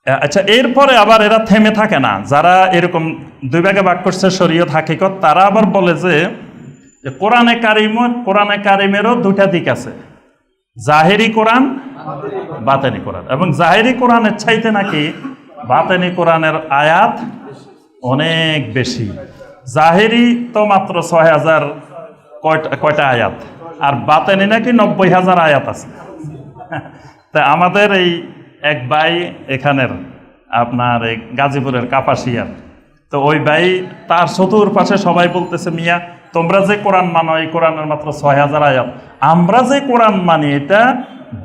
আচ্ছা, এরপরে আবার এরা থেমে থাকে না, যারা এরকম দুই ভাগে ভাগ করছে শরীয়ত হাকিকত, তারা আবার বলে যে কোরআনে কারিমেরও দুটা দিক আছে। জাহেরি কোরআন, বাতেনি কোরআন। এবং জাহেরি কোরআনের চাইতে নাকি বাতেনি কোরআনের আয়াত অনেক বেশি। জাহেরি তো মাত্র ৬,০০০ কয়টা আয়াত, আর বাতেনি নাকি ৯০,০০০ আয়াত আছে। তা আমাদের এই এক ভাই এখানের আপনার এই গাজীপুরের কাপাসিয়ার, তো ওই ভাই তার চতুর্পাশে সবাই বলতেছে, মিয়া তোমরা যে কোরআন মানো এই কোরআনের মাত্র ৬,০০০ আয়াত, আমরা যে কোরআন মানি এটা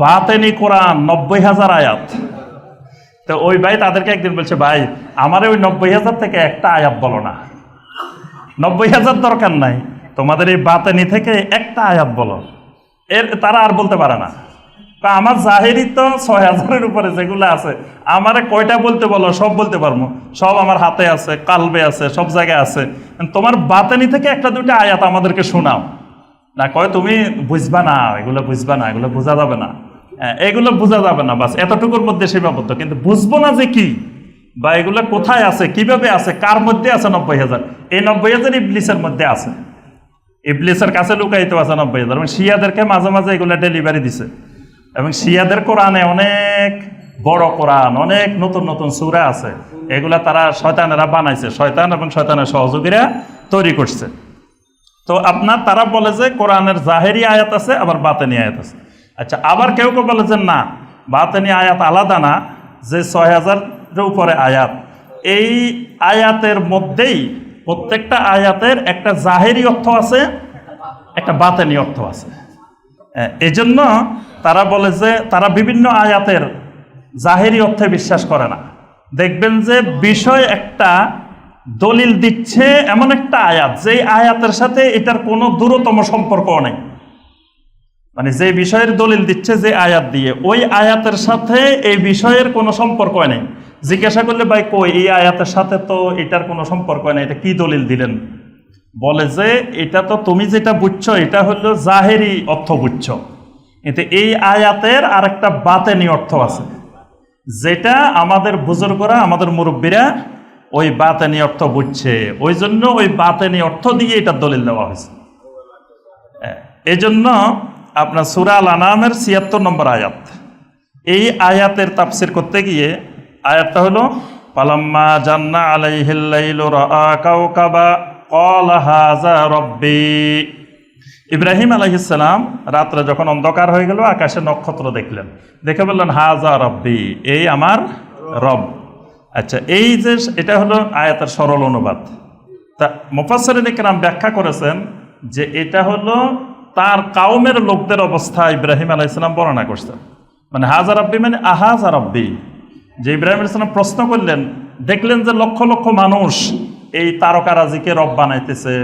বাতেনি কোরআন ৯০,০০০ আয়াত। তো ওই ভাই তাদেরকে একদিন বলছে, ভাই আমার ওই ৯০,০০০ থেকে একটা আয়াত বলো না, ৯০,০০০ দরকার নাই, তোমাদের এই বাতেনি থেকে একটা আয়াত বলো। তারা আর বলতে পারে না। তা আমার জাহেরি তো ৬,০০০-এর উপরে যেগুলো আছে, আমারে কয়টা বলতে বলো, সব বলতে পারবো, সব আমার হাতে আছে, কালবে আছে, সব জায়গায় আছে। তোমার বাতেনি থেকে একটা দুইটা আয়াত আমাদেরকে শোনাও না। কয় তুমি বুঝবা না, এগুলো বুঝবা না, এগুলো বোঝা যাবে না, এগুলো বোঝা যাবে না, বাস এতটুকুর মধ্যে সীমাবদ্ধ। কিন্তু বুঝবো না যে কি বা এগুলো কোথায় আছে, কিভাবে আছে, কার মধ্যে আছে ৯০,০০০। এই ৯০,০০০ ইবলিসের মধ্যে আছে, ইবলিসের কাছে লুকায়িত আছে ৯০,০০০। এবং শিয়াদেরকে মাঝে মাঝে এগুলো ডেলিভারি দিছে। এবং শিয়াদের কোরআনে অনেক বড় কোরআন, অনেক নতুন নতুন সূরা আছে, এগুলা তারা শয়তানেরা বানাইছে, শয়তান এবং শয়তানের সহযোগীরা তৈরি করছে। তো আপনার তারা বলে যে কোরআনের জাহেরি আয়াত আছে, আবার বাতেনি আয়াত আছে। আচ্ছা, আবার কেউ কেউ বলে যে না, বাতেনি আয়াত আলাদা না, যে ৬,০০০-এর উপরে আয়াত, এই আয়াতের মধ্যেই প্রত্যেকটা আয়াতের একটা জাহেরি অর্থ আছে, একটা বাতেনি অর্থ আছে। এই জন্য তারা বলে যে তারা বিভিন্ন আয়াতের জাহেরি অর্থে বিশ্বাস করে না। দেখবেন যে বিষয় একটা দলিল দিচ্ছে এমন একটা আয়াত, যেই আয়াতের সাথে এটার কোনো দূরতম সম্পর্ক নেই। মানে যে বিষয়ের দলিল দিচ্ছে যে আয়াত দিয়ে, ওই আয়াতের সাথে এই বিষয়ের কোনো সম্পর্ক নেই। জিজ্ঞাসা করলে ভাই কই, এই আয়াতের সাথে তো এটার কোনো সম্পর্ক নেই, এটা কি দলিল দিলেন? বলে যে এটা তো তুমি যেটা বুঝছো এটা হলো জাহেরি অর্থ বুঝছো, কিন্তু এই আয়াতের আর একটা বাতেনি অর্থ আছে, যেটা আমাদের বুজুর্গরা, আমাদের মুরব্বীরা ওই বাতেনি অর্থ বুঝছে, ওই জন্য ওই বাতেনি অর্থ দিয়ে এটা দলিল দেওয়া হয়েছে। এই জন্য আপনার সূরা আল-আনআমের ৭৬ নম্বর আয়াত, এই আয়াতের তাফসির করতে গিয়ে আয়াতটা হলো ফালাম্মা জান্না আলাইহিল লাইলু রাআ কাওকাবা ক্বালা হাযা রাব্বি। ইব্রাহিম আলাইহিস সালাম রাত্রে যখন অন্ধকার হয়ে গেল, আকাশে নক্ষত্র দেখলেন, দেখে বললেন হাযা রাব্বি, এই আমার রব। আচ্ছা, এই যে এটা হলো আয়াতের সরল অনুবাদ। তা মুফাসসিরিনে কেরাম ব্যাখ্যা করেছেন যে এটা হলো তার কাউমের লোকদের অবস্থা ইব্রাহিম আলাইহিস সালাম বর্ণনা করছেন। মানে হাযা রাব্বি মানে আহাযা রাব্বি, যে ইব্রাহিম আলাইহিস সালাম প্রশ্ন করলেন, দেখলেন যে লক্ষ লক্ষ মানুষ এই তারকারাজিকে রব বানাইতেছে,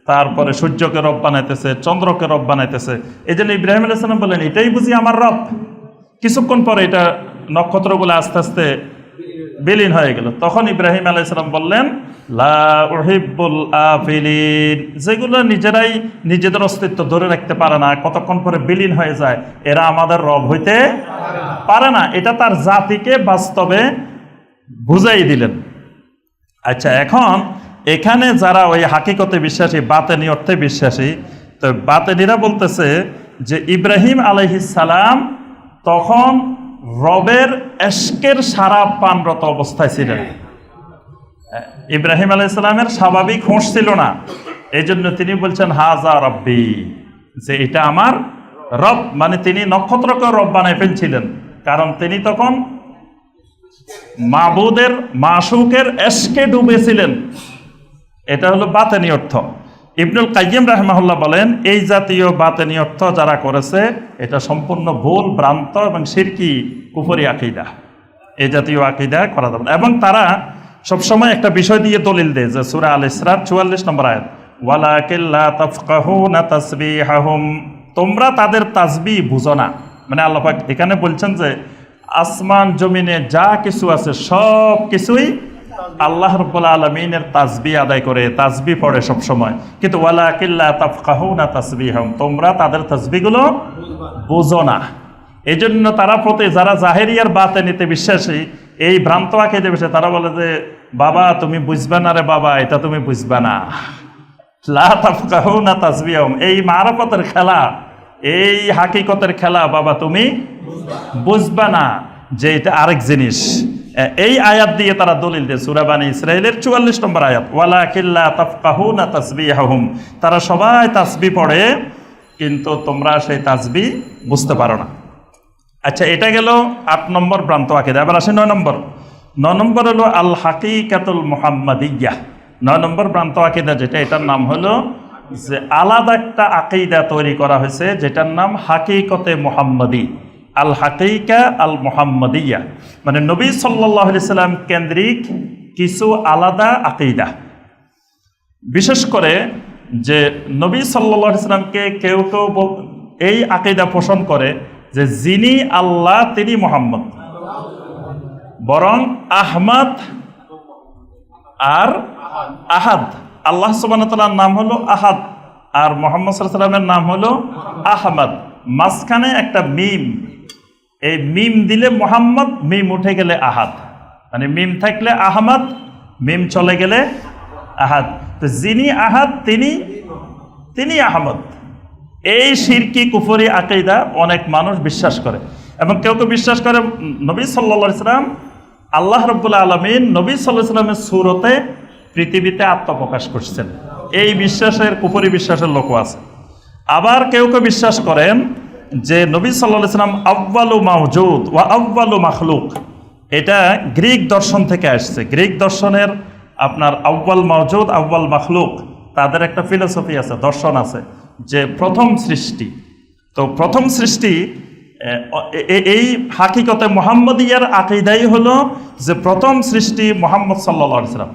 তারপরে সূর্যকে রব বানাইতেছে, চন্দ্রকে রব বানাইতেছে। এই জন্য ইব্রাহিম আলাইহিস সালাম বললেন এটাই বুঝি আমার রব। কিছুক্ষণ পরে এটা নক্ষত্রগুলো আস্তে আস্তে বিলীন হয়ে গেল। তখন ইব্রাহিম আলাইহিস সালাম বললেন লা উহিব্বুল আফিলিন, যেগুলো নিজেরাই নিজেদের অস্তিত্ব ধরে রাখতে পারে না, কতক্ষণ পরে বিলীন হয়ে যায়, এরা আমাদের রব হইতে পারে না। এটা তার জাতিকে বাস্তবে বুঝাই দিলেন। আচ্ছা, এখন এখানে যারা ওই হাকিকতে বিশ্বাসী, বাতেনি অর্থে বিশ্বাসী, তো বাতেনিরা বলতেছে যে ইব্রাহিম আলাইহিস সালাম তখন রবের এশকের সারা পানরত অবস্থায় ছিলেন। ইব্রাহিম আলাইহিস সালামের স্বাভাবিক হুঁশ ছিল না, এই জন্য তিনি বলছেন হাযা রাব্বি, যে এটা আমার রব। মানে তিনি নক্ষত্রকে রব বানায় ফেলছিলেন, কারণ তিনি তখন মাবুদের মাশুকের এশকে ডুবেছিলেন। এটা হলো বাতেনি অর্থ। ইবনুল কাইয়িম রাহিমাহুল্লাহ বলেন এই জাতীয় বাতেনি অর্থ যারা করেছে এটা সম্পূর্ণ ভুল, ভ্রান্ত এবং শিরকি কুফরি আকীদা। এই জাতীয় আকীদা করা যাবে না। এবং তারা সবসময় একটা বিষয় দিয়ে দলিল দেয়, যে সূরা আল ইসরার ৪৪ নম্বর আয়াত, ওয়ালাকিন লা তাফকাহুনা তাসবিহাহুম, তোমরা তাদের তাসবিহ বুঝো না। মানে আল্লাহ পাক এখানে বলছেন যে আসমান জমিনে যা কিছু আছে সব কিছুই আল্লাহ রাব্বুল আলামিনের তাসবিহ আদায় করে, তাসবিহ পড়ে সব সময়, কিন্তু ওয়ালাকিন লা তাফকাহুনা তাসবিহাহুম, তোমরা তাদের তাসবিহগুলো বুঝো না। এই জন্য তারা প্রতি যারা জাহেরিয়ার বাতেনিতে বিশ্বাসী, এই ভ্রান্ত আকীদা বিষয়ে তারা বলে যে বাবা তুমি বুঝবা না রে বাবা, এটা তুমি বুঝবা না, লা তাফকাহুনা তাসবিহাহুম, এই মারাফতের খেলা এই হাকিকতের খেলা বাবা তুমি বুঝবা না যে এটা আরেক জিনিস। এই আয়াত দিয়ে তারা দলিল দেয়, সূরা বানী ইসরাঈলের 44 নম্বর আয়াত, ওয়ালাকিল্লা তাফকাহুনা তাসবিহাহুম, তারা সবাই তাসবিহ পড়ে কিন্তু তোমরা সেই তাসবিহ বুঝতে পারো না। আচ্ছা, এটা গেল 8 নম্বর ভ্রান্ত আকীদা। এবার আসে 9 নম্বর। 9 নম্বর হলো আল হাকিকাতুল মুহাম্মাদিyy্যাহ। 9 নম্বর ভ্রান্ত আকীদা যেটা, এটার নাম হলো যে আলাদা একটা আকীদা তৈরি করা হয়েছে যেটার নাম হাকিকতে মুহাম্মাদি, আল হাকিকা আল মুহাম্মাদিyy্যাহ, মানে নবী সাল্লাল্লাহু আলাইহি সাল্লাম কেন্দ্রিক কিছু আলাদা আকীদা। বিশেষ করে যে নবী সাল্লাল্লাহু আলাইহি সাল্লামকে কেউ কেউ এই আকীদা পোষণ করে যে যিনি আল্লাহ তিনি মুহাম্মদ, বরং আহমদ আর আহাদ, আল্লাহ সুবহানাহু ওয়া তাআলার নাম হলো আহাদ আর মুহাম্মদ সাল্লাল্লাহু আলাইহি সাল্লামের নাম হলো আহমদ, মাঝখানে একটা মিম, এই মিম দিলে মুহাম্মদ, মিম উঠে গেলে আহাদ, মানে মিম থাকলে আহমদ, মিম চলে গেলে আহাদ। তো যিনি আহাদ তিনি আহমদ। এই শিরকি কুফরি আকীদা অনেক মানুষ বিশ্বাস করে, এবং কেউ কেউ বিশ্বাস করে নবী সাল্লাল্লাহু আলাইহি সাল্লাম, আল্লাহ রাব্বুল আলামিন নবী সাল্লাল্লাহু আলাইহি সাল্লামের সূরতে পৃথিবীতে আত্মপ্রকাশ করছেন। এই বিশ্বাসের কুফরি বিশ্বাসের লোকও আছে। আবার কেউ কেউ বিশ্বাস করেন যে নবী সাল্লাল্লাহু আলাইহি সাল্লাম আউয়ালু মাওজুদ ওয়া আউয়ালু মাখলুক। এটা গ্রিক দর্শন থেকে আসছে। গ্রিক দর্শনের আপনার আউয়াল মাওজুদ আউয়াল মাখলুক, তাদের একটা ফিলোসফি আছে, দর্শন আছে যে প্রথম সৃষ্টি। তো প্রথম সৃষ্টি, এই হাকিকতে মুহাম্মদিয়ার আকীদাই হলো যে প্রথম সৃষ্টি মুহাম্মদ সাল্লাল্লাহু আলাইহি সাল্লাম,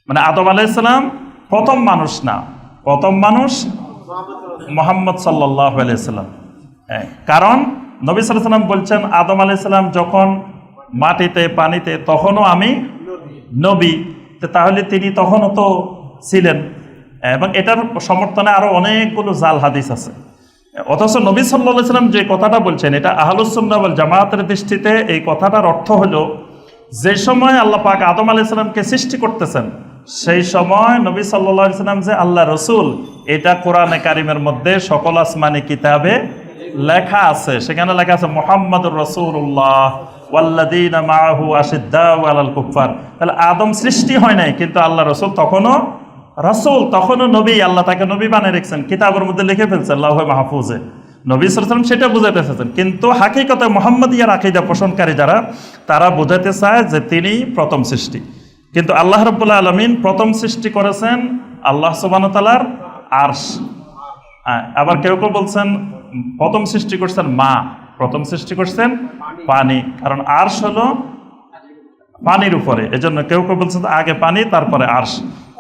মানে আদম আলাইহিস সালাম প্রথম মানুষ না, প্রথম মানুষ মুহাম্মদ সাল্লাল্লাহু আলাইহি সাল্লাম। কারণ নবী সাল্লাল্লাহু আলাইহি সাল্লাম বলছেন আদম আলাইহিস সালাম যখন মাটিতে পানিতে তখনও আমি নবী, তাহলে তিনি তখনও তো ছিলেন। এবং এটার সমর্থনে আরো অনেকগুলো জাল হাদিস আছে। অথচ নবী সাল্লাল্লাহু আলাইহি সাল্লাম যে কথাটা বলছেন, এটা আহলুস সুন্নাহ ওয়াল জামাতের দৃষ্টিতে এই কথাটার অর্থ হলো যে সময় আল্লাহ পাক আদম আলাইহিস সালামকে সৃষ্টি করতেছেন সেই সময় নবী সাল্লাল্লাহু আলাইহি সাল্লাম যে আল্লাহ রসুল, এটা কোরআনে কারিমের মধ্যে সকল আসমানি কিতাবে লেখা আছে। সেখানে লেখা আছে মুহাম্মাদুর রাসূলুল্লাহ ওয়াল্লাযীনা মাআহু আশিদ্দাউ আলাল কুফার। তাহলে আদম সৃষ্টি হয় নাই, কিন্তু আল্লাহ রসুল তখনও রাসূল, তখনও নবী, আল্লাহ তাকে নবী বানিয়ে রেখেছেন, কিতাবের মধ্যে লিখে ফেলছেন লাউহে মাহফুজে। নবী সাল্লাল্লাহু আলাইহি ওয়াসাল্লাম সেটা বুঝাতে চেয়েছেন। কিন্তু হাকিকতে মুহাম্মদিয়ার আকীদা পোষণকারী যারা, তারা বোঝাতে চায় যে তিনি প্রথম সৃষ্টি। কিন্তু আল্লাহ রাব্বুল আলামিন প্রথম সৃষ্টি করেছেন আল্লাহ সুবহানাহু ওয়া তাআলার আরশ। আবার কেউ কেউ বলছেন প্রথম সৃষ্টি করছেন মা, প্রথম সৃষ্টি করছেন পানি, কারণ আরশ হলো পানির উপরে, এজন্য কেউ কেউ বলছেন আগে পানি তারপরে আরশ।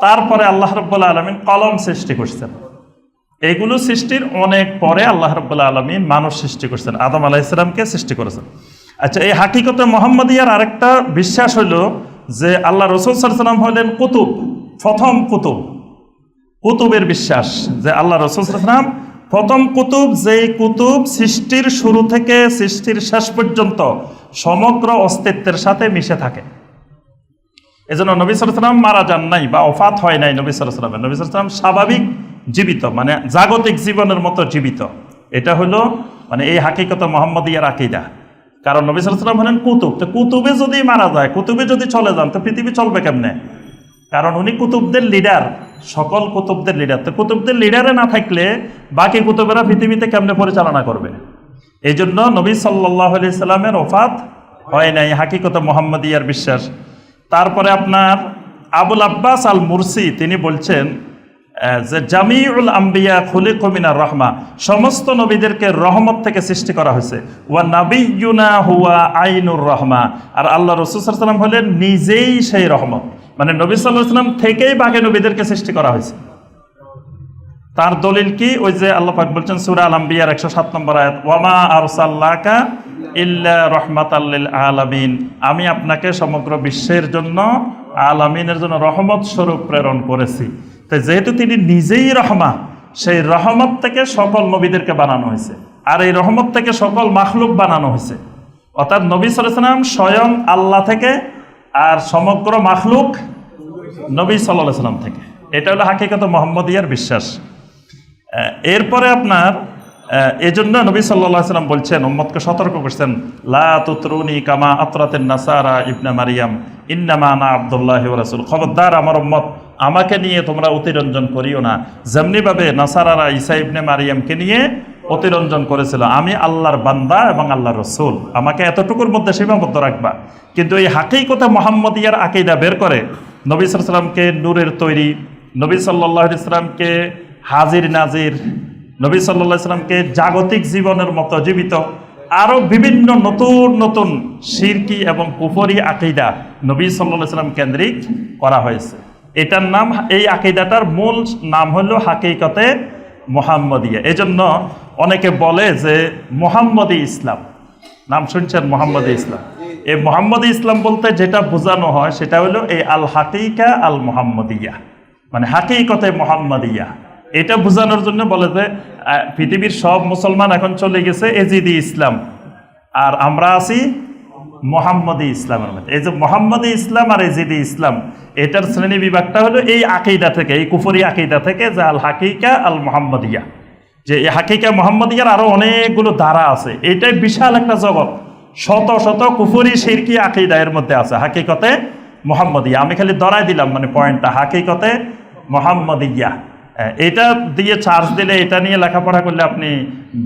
তারপরে আল্লাহ রাব্বুল আলামিন কলম সৃষ্টি করছেন। এগুলো সৃষ্টির অনেক পরে আল্লাহ রাব্বুল আলামিন মানুষ সৃষ্টি করছেন, আদম আলাইহিস সালামকে সৃষ্টি করেছেন। আচ্ছা, এই হাকিকতে মুহাম্মদিয়ার আরেকটা বিশ্বাস হলো যে আল্লাহ রাসূল সাল্লাল্লাহু আলাইহি সাল্লাম হলেন কুতুব, প্রথম কুতুব। কুতুবের বিশ্বাস যে আল্লাহ রাসূল সাল্লাল্লাহু আলাইহি সাল্লাম প্রথম কুতুব, যেই কুতুব সৃষ্টির শুরু থেকে সৃষ্টির শেষ পর্যন্ত সমগ্র অস্তিত্বের সাথে মিশে থাকে। এজন্য নবী সাল্লাল্লাহু আলাইহি সাল্লাম মারা যান নাই বা ওফাত হয় নাই। নবী সাল্লাল্লাহু আলাইহি সাল্লাম, নবী সাল্লাল্লাহু আলাইহি সাল্লাম স্বাভাবিক জীবিত, মানে জাগতিক জীবনের মতো জীবিত। এটা হলো মানে এই হাকিকতে মুহাম্মদিয়ার আকীদা। কারণ নবী সাল্লাল্লাহু আলাইহি সাল্লাম হলেন কুতুব। তো কুতুবে যদি মারা যায়, কুতুবে যদি চলে যান, তো পৃথিবী চলবে কেমনে? কারণ উনি কুতুবদের লিডার, সকল কুতুবদের লিডার। তো কুতুবদের লিডারে না থাকলে বাকি কুতুবেরা পৃথিবীতে কেমনে পরিচালনা করবে? এই জন্য নবী সাল্লাল্লাহু আলাইহি সাল্লামের ওফাত হয় নাই, হাকিকতে মুহাম্মদিয়ার বিশ্বাস। তারপরে আপনার আবুল আব্বাস আল মুরসি তিনি বলছেন যে জামিউল আম্বিয়া খুলিকু মিনার রাহমা, সমস্ত নবীদেরকে রহমত থেকে সৃষ্টি করা হয়েছে। ওয়া নাবিয়্যুনা হুয়া আইনুর রহমা, আর আল্লাহ রাসূল সাল্লাল্লাহু আলাইহি ওয়াসাল্লাম হলেন নিজেই সেই রহমত। মানে নবী সাল্লাল্লাহু আলাইহি ওয়াসাল্লাম থেকেই বাকি নবীদেরকে সৃষ্টি করা হয়েছে। তার দলিল কি? ওই যে আল্লাহ পাক বলছেন সূরা আল আম্বিয়ার 107 নম্বর আয়াত, ওয়ামা আরসালনাকা ইল্লা রাহমাতাল লিল আলামিন, আমি আপনাকে সমগ্র বিশ্বের জন্য, আলামিনের জন্য রহমত স্বরূপ প্রেরণ করেছি। তাই যেহেতু তিনি নিজেই রহমা, সেই রহমত থেকে সকল নবীদেরকে বানানো হয়েছে, আর এই রহমত থেকে সকল মাখলুক বানানো হয়েছে। অর্থাৎ নবী সাল্লাল্লাহু আলাইহি ওয়াসাল্লাম স্বয়ং আল্লাহ থেকে, আর সমগ্র মাখলুক নবী সাল্লাল্লাহু আলাইহি ওয়াসাল্লাম থেকে। এটা হলো হাকিকতে মুহাম্মদিয়ার বিশ্বাস। এরপরে আপনার এজন্য নবী সাল্লাল্লাহু আলাইহি ওয়াসাল্লাম বলছেন, উম্মতকে সতর্ক করছেন, লা তুতরুনি কামা আতরাতিন নাসারা ইবনা মারিয়াম ইন্নামা আনা আব্দুল্লাহি ওয়া রাসূল। খবরদার আমার উম্মত, আমাকে নিয়ে তোমরা অতিরঞ্জন করিও না, যেমনিভাবে নাসারারা ঈসা ইবনে মারিয়ামকে নিয়ে অতিরঞ্জন করেছিল। আমি আল্লাহর বান্দা এবং আল্লাহর রসুল, আমাকে এতটুকুর মধ্যে সীমাবদ্ধ রাখবা। কিন্তু এই হাকিকতে মুহাম্মদিয়ার আকীদা বের করে নবী সাল্লাল্লাহু আলাইহি ওয়াসাল্লামকে নূরের তৈরি, নবী সাল্লাল্লাহু আলাইহি ওয়াসাল্লামকে হাজির নাজির, নবী সাল্লাল্লাহু আলাইহি ওয়াসাল্লামকে জাগতিক জীবনের মতো জীবিত, আরও বিভিন্ন নতুন নতুন শিরকি এবং কুফরি আকীদা নবী সাল্লাল্লাহু আলাইহি ওয়াসাল্লাম কেন্দ্রিক করা হয়েছে। এটার নাম, এই আকীদাটার মূল নাম হলো হাকিকতে মুহাম্মদিয়া। এজন্য অনেকে বলে যে মুহাম্মদি ইসলাম, নাম শুনছেন মুহাম্মদি ইসলাম। এই মুহাম্মদি ইসলাম বলতে যেটা বোঝানো হয় সেটা হলো এই আল হাকিকা আল মুহাম্মদিয়া, মানে হাকিকতে মুহাম্মদিয়া। এটা বোঝানোর জন্য বলে যে পৃথিবীর সব মুসলমান এখন চলে গেছে এজিদি ইসলাম, আর আমরা আছি মুহাম্মদি ইসলামের মধ্যে। এই যে মুহাম্মদি ইসলাম আর এজিদি ইসলাম, এটার শ্রেণী বিভাগটা হলো এই আকীদা থেকে, এই কুফরি আকীদা থেকে, যে আল হাকিকা আল মুহাম্মদিয়া। যে এই হাকিকা মুহাম্মদিয়ার আরো অনেকগুলো ধারা আছে, এটাই বিশাল একটা জগৎ, শত শত কুফরি শিরকি আকীদা এর মধ্যে আছে হাকিকতে মুহাম্মদিয়া। আমি খালি ধরাই দিলাম মানে পয়েন্টটা, হাকিকতে মুহাম্মদিয়া। এটা দিয়ে চার্জ দিলে, এটা নিয়ে লেখাপড়া করলে আপনি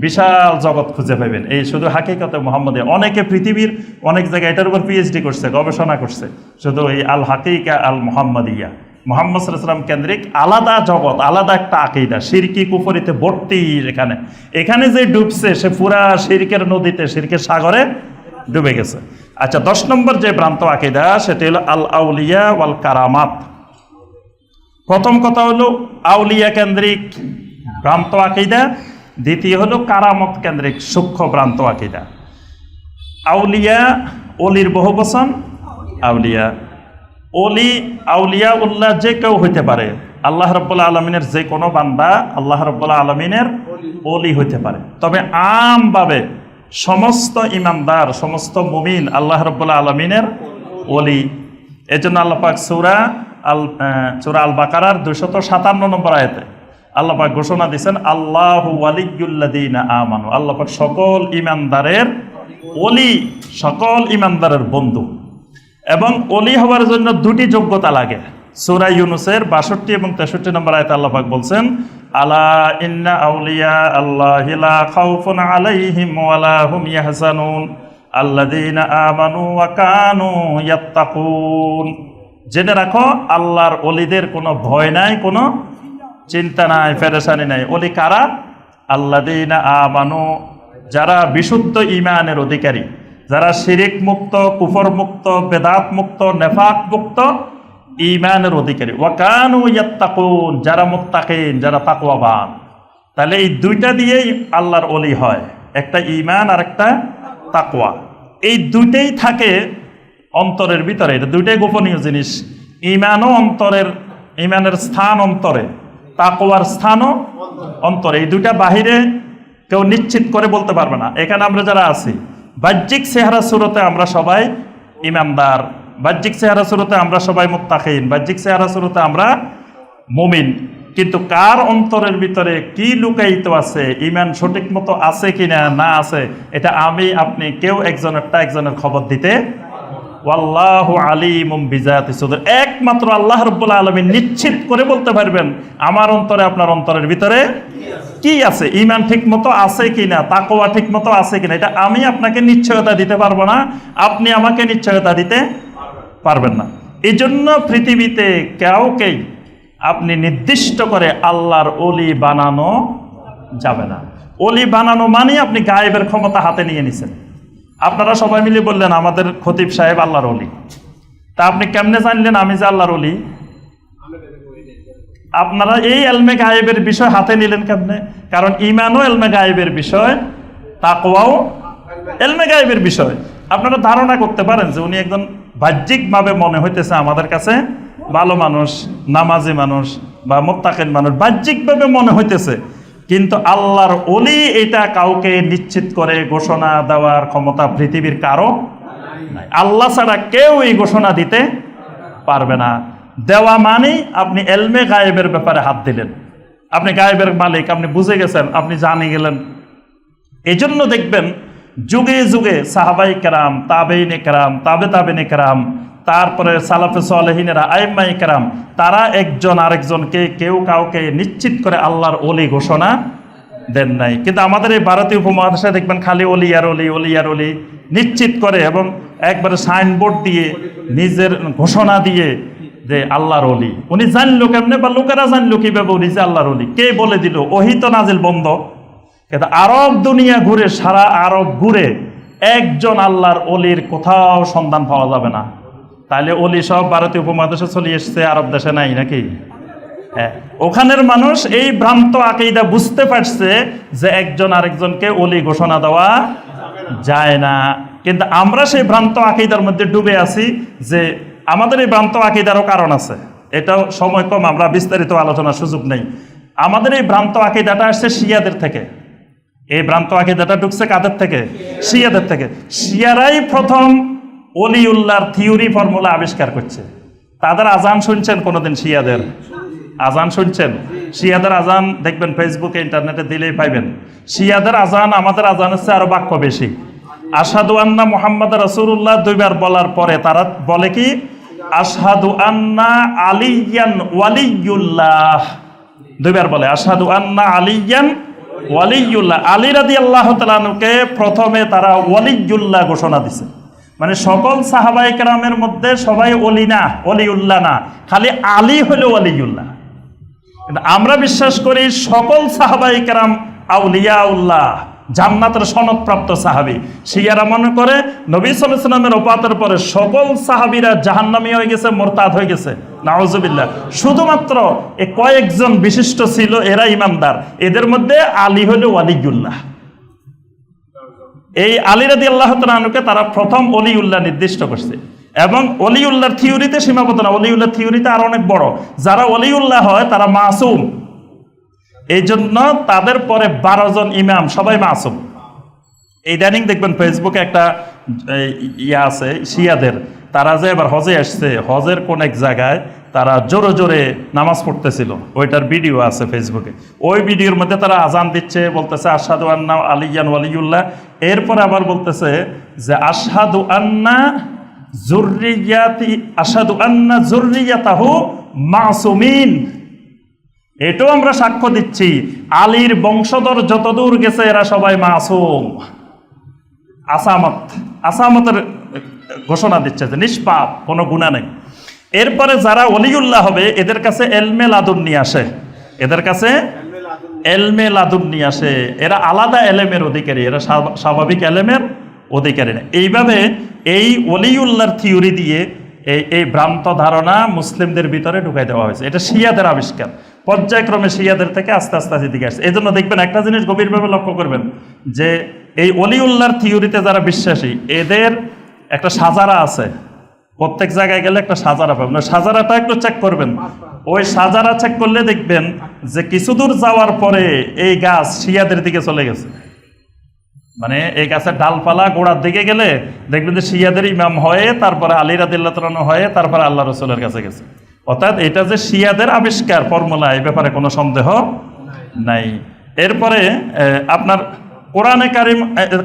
বিশাল জগৎ খুঁজে পাবেন। এই শুধু হাকিকতে মুহাম্মদিয়া, অনেকে পৃথিবীর অনেক জায়গায় এটার উপর পিএইচডি করছে, গবেষণা করছে, শুধু এই আল হাকিকা আল মুহাম্মদিয়া। মুহাম্মদ সাল্লাল্লাহু আলাইহি ওয়াসাল্লাম কেন্দ্রিক আলাদা জগৎ, আলাদা একটা আকীদা, শিরকি কুফরিতে ভর্তি। এখানে যে ডুবছে সে পুরা শিরকের নদীতে, শিরকের সাগরে ডুবে গেছে। আচ্ছা, 10 নম্বর যে ভ্রান্ত আকীদা সেটা হলো আল আউলিয়া ওয়াল কারামাত। প্রথম কথা হলো আউলিয়া কেন্দ্রিক ভ্রান্ত আকীদা, দ্বিতীয় হলো কারামত কেন্দ্রিক সূক্ষ্ম ভ্রান্ত আকীদা। আউলিয়া, অলির বহু বচন আউলিয়া। অলি, আউলিয়া উল্লাহ যে কেউ হইতে পারে, আল্লাহ রাব্বুল আলামিনের যে কোনো বান্দা আল্লাহ রাব্বুল আলামিনের অলি হইতে পারে। তবে আমভাবে সমস্ত ইমানদার, সমস্ত মুমিন আল্লাহ রাব্বুল আলামিনের অলি। এজন্য আল্লাহ পাক সূরা আল বাকারার 257 নম্বর আয়াতে আল্লাহ পাক ঘোষণা দিয়েছেন, আল্লাহু ওয়ালিয়্যুল্লাযীনা আমানু। আল্লাহ পাক সকল ইমানদারের ওলি, সকল ইমানদারের বন্ধু। এবং ওলি হওয়ার জন্য 2টি যোগ্যতা লাগে। সূরা ইউনূসের 62 এবং 63 নম্বর আয়াতে আল্লাহ পাক বলছেন, আলা ইন্না আউলিয়া আল্লাহি লা খাউফুন আলাইহিম ওয়া লা হুম ইয়াহজানুন আল্লাযীনা আমানু ওয়া কানু ইয়াত্তাকুন। জেনে রাখো, আল্লাহর ওলিদের কোনো ভয় নাই, কোনো চিন্তা নাই, পেরেশানি নাই। ওলি কারা? আল্লাযীনা আমানু, যারা বিশুদ্ধ ঈমানের অধিকারী, যারা শিরিক মুক্ত, কুফর মুক্ত, বেদাত মুক্ত, নেফাক মুক্ত ঈমানের অধিকারী। ওয়া কানু ইয়াত্তাকুন, যারা মুত্তাকিন, যারা তাকওয়াবান। তাহলে এই 2টা দিয়েই আল্লাহর ওলি হয়, একটা ঈমান আর একটা তাকওয়া। এই 2টাই থাকে অন্তরের ভিতরে, এটা 2টাই গোপনীয় জিনিস। ঈমানও অন্তরের, ঈমানের স্থান অন্তরে, তাকওয়ার স্থানও অন্তরে। এই 2টা বাহিরে কেউ নিশ্চিত করে বলতে পারবে না। এখানে আমরা যারা আছি, বাহ্যিক চেহারা সুরতে আমরা সবাই ইমানদার, বাহ্যিক চেহারা সুরতে আমরা সবাই মুত্তাকিন, বাহ্যিক চেহারা সুরতে আমরা মুমিন, কিন্তু কার অন্তরের ভিতরে কি লুকায়িত আছে, ঈমান সঠিক মতো আছে কিনা না আছে, এটা আমি আপনি কেউ একজনের খবর দিতে। ওয়াল্লাহু আলিমুম বিজাতি সুদূর, একমাত্র আল্লাহ রাব্বুল আলামিন নিশ্চিত করে বলতে পারবেন আমার অন্তরে, আপনার অন্তরের ভিতরে কি আছে, ঈমান ঠিক মতো আছে কিনা, তাকওয়া ঠিক মতো আছে কিনা। এটা আমি আপনাকে নিশ্চয়তা দিতে পারবো না, আপনি আমাকে নিশ্চয়তা দিতে পারবেন না। এই জন্য পৃথিবীতে কাউকেই আপনি নির্দিষ্ট করে আল্লাহর ওলি বানানো যাবে না। ওলি বানানো মানে আপনি গায়েবের ক্ষমতা হাতে নিয়ে নিছেন। আপনারা সবাই মিলে বললেন আমাদের খতিব সাহেব আল্লাহর ওলি, তা আপনি কেমনে জানলেন আমি যে আল্লাহর ওলি? আপনারা এই এলমে গায়েবের বিষয় হাতে নিলেন কেমনে? কারণ ঈমানও এলমে গায়েবের বিষয়, তাকওয়াও এলমে গায়েবের বিষয়। আপনারা ধারণা করতে পারেন যে উনি একজন বাহ্যিকভাবে মনে হইতেছে আমাদের কাছে ভালো মানুষ, নামাজি মানুষ বা মুত্তাকিন মানুষ, বাহ্যিকভাবে মনে হইতেছে, কিন্তু আল্লাহর ওলি এটা কাউকে নিশ্চিত করে ঘোষণা দেওয়ার ক্ষমতা পৃথিবীর কারো নাই। আল্লাহ ছাড়া কেউ এই ঘোষণা দিতে পারবে না। দেওয়া মানে আপনি এলমে গায়েবের ব্যাপারে হাত দিলেন, আপনি গায়েবের মালিক, আপনি বুঝে গেছেন, আপনি জানে গেলেন, এই জন্য দেখবেন যুগে যুগে সাহাবাই কেরাম, তাবেইনে কেরাম, তাবেইনে কেরাম, তারপরে সালাফে সালেহিনেরা, আইম্মাই কেরাম, তারা একজন আরেকজনকে কেউ কাউকে নিশ্চিত করে আল্লাহর ওলি ঘোষণা দেন নাই। কিন্তু আমাদের এই ভারতীয় উপমহাদেশে দেখবেন খালি অলি আর অলি, অলি আর অলি নিশ্চিত করে এবং একবারে সাইনবোর্ড দিয়ে নিজের ঘোষণা দিয়ে যে আল্লাহর অলি। উনি জানলো কেমনে, বা লোকেরা জানলো কিভাবে উনি যে আল্লাহর অলি? কে বলে দিল? ওহী তো নাজিল বন্ধ। কিন্তু আরব দুনিয়া ঘুরে, সারা আরব ঘুরে একজন আল্লাহর অলির কোথাও সন্ধান পাওয়া যাবে না। তাহলে অলি সব ভারতীয় উপমহাদেশে চলে এসছে, আরব দেশে নাই নাকি? হ্যাঁ, ওখানের মানুষ এই ভ্রান্ত আকীদা বুঝতে পারছে যে একজন আরেকজনকে অলি ঘোষণা দেওয়া যায় না। কিন্তু আমরা সেই ভ্রান্ত আকীদার মধ্যে ডুবে আছি। যে আমাদের এই ভ্রান্ত আকীদারও কারণ আছে, এটাও সময় কম, আমরা বিস্তারিত আলোচনার সুযোগ নেই। আমাদের এই ভ্রান্ত আকীদাটা আসছে শিয়াদের থেকে। এই ভ্রান্ত আকীদাটা ঢুকছে কাদের থেকে? শিয়াদের থেকে। শিয়ারাই প্রথম ওলিউল্লাহর থিওরি ফর্মুলা আবিষ্কার করছে। তাদের আজান শুনছেন কোনোদিন? শিয়াদের আজান শুনছেন? শিয়াদের আজান দেখবেন ফেসবুকে, ইন্টারনেটে দিলেই পাইবেন। শিয়াদের আজান আমাদের আজান হচ্ছে আরো বাক্য বেশি। আশহাদু আন্না মুহাম্মদ রাসূলুল্লাহ দুইবার বলার পরে তারা বলে কি? আশহাদু আন্না আলিয়ান ওয়ালিয়ুল্লাহ। দুইবার বলে আশহাদু আন্না আলিয়ান ওয়ালিয়ুল্লাহ। আলী রাদিয়াল্লাহু তাআলা আনহুকে প্রথমে তারা ওয়ালিয়ুল্লাহ ঘোষণা দিছে। মানে সকল সাহাবায়ে কেরামের মধ্যে সবাই ওলি না, ওলিউল্লাহ না, খালি আলী হলো ওয়ালিউল্লাহ। কিন্তু আমরা বিশ্বাস করি সকল সাহাবায়ে কেরাম আউলিয়াউল্লাহ, জান্নাতের সনদপ্রাপ্ত সাহাবী। শিয়ারা মনে করে নবী সাল্লাল্লাহু আলাইহি ওয়াসাল্লামের ওফাতের পরে সকল সাহাবীরা জাহান্নামী হয়ে গেছে, মুরতাদ হয়ে গেছে, নাউজুবিল্লাহ। শুধুমাত্র এই কয়েকজন বিশিষ্ট ছিল, এরা ইমানদার। এদের মধ্যে আলী হলো ওয়ালিউল্লাহ। এই আলী রাদিয়াল্লাহু তাআলা আনহুকে তারা প্রথম ওলিউল্লাহ নির্দিষ্ট করছে। এবং ওলিউল্লাহর থিওরিতে সীমাবদ্ধ না, ওলিউল্লাহর থিওরিতে আরো অনেক বড়। যারা ওলিউল্লাহ হয় তারা মাসুম। এই জন্য তাদের পরে 12 জন ইমাম সবাই মাসুম। ইদানিং দেখবেন ফেসবুকে একটা ইয়া আছে শিয়াদের, তারা যে এবার হজে আসছে, হজের কোন এক জায়গায় তারা জোরে জোরে নামাজ পড়তেছিল, ওইটার ভিডিও আছে ফেসবুকে। ওই ভিডিওর মধ্যে তারা আজান দিচ্ছে, বলতেছে আশহাদু আন্না আলিয়ান ওয়ালিউল্লাহ। এরপরে আবার বলতেছে যে আশহাদু আন্না যুররিয়াতাহু মাসুমিন। এটাও আমরা সাক্ষ্য দিচ্ছি আলীর বংশধর যতদূর গেছে এরা সবাই মাসুম। আসামতের ঘোষণা দিচ্ছে যে নিষ্পাপ, কোনো গুনাহ নেই। এরপরে যারা ওলিউল্লাহ হবে এদের কাছে এলমে লাদুন নিয়ে আসে, এদের কাছে এলমে লাদুন নিয়ে আসে। এরা আলাদা এলেমের অধিকারী, এরা স্বাভাবিক এলেমের অধিকারী না। এইভাবে এই ওলিউল্লাহর থিওরি দিয়ে এই ভ্রান্ত ধারণা মুসলিমদের ভিতরে ঢুকাই দেওয়া হয়েছে। এটা শিয়াদের আবিষ্কার। পর্যায়ক্রমে শিয়াদের থেকে আস্তে আস্তে দিকে আসছে। এই জন্য দেখবেন একটা জিনিস গভীরভাবে লক্ষ্য করবেন যে এই ওলিউল্লাহর থিওরিতে যারা বিশ্বাসী এদের একটা সাজারা আছে। প্রত্যেক জায়গায় গেলে একটা সাজারা পাবেন, সাজারাটা একটু চেক করবেন। ওই সাজারা চেক করলে দেখবেন যে কিছু দূর যাওয়ার পরে এই গাছ শিয়াদের দিকে চলে গেছে। মানে এই গাছের ডালপালা গোড়ার দিকে গেলে দেখবেন যে শিয়াদের ইমাম হয়ে তারপরে আলী রাদিয়াল্লাহু তাআলা হয়ে তারপরে আল্লাহ রাসূলের কাছে গেছে। অর্থাৎ এটা যে শিয়াদের আবিষ্কার ফর্মুলা, এই ব্যাপারে কোনো সন্দেহ নাই। এরপরে আপনার কোরআনে কারিম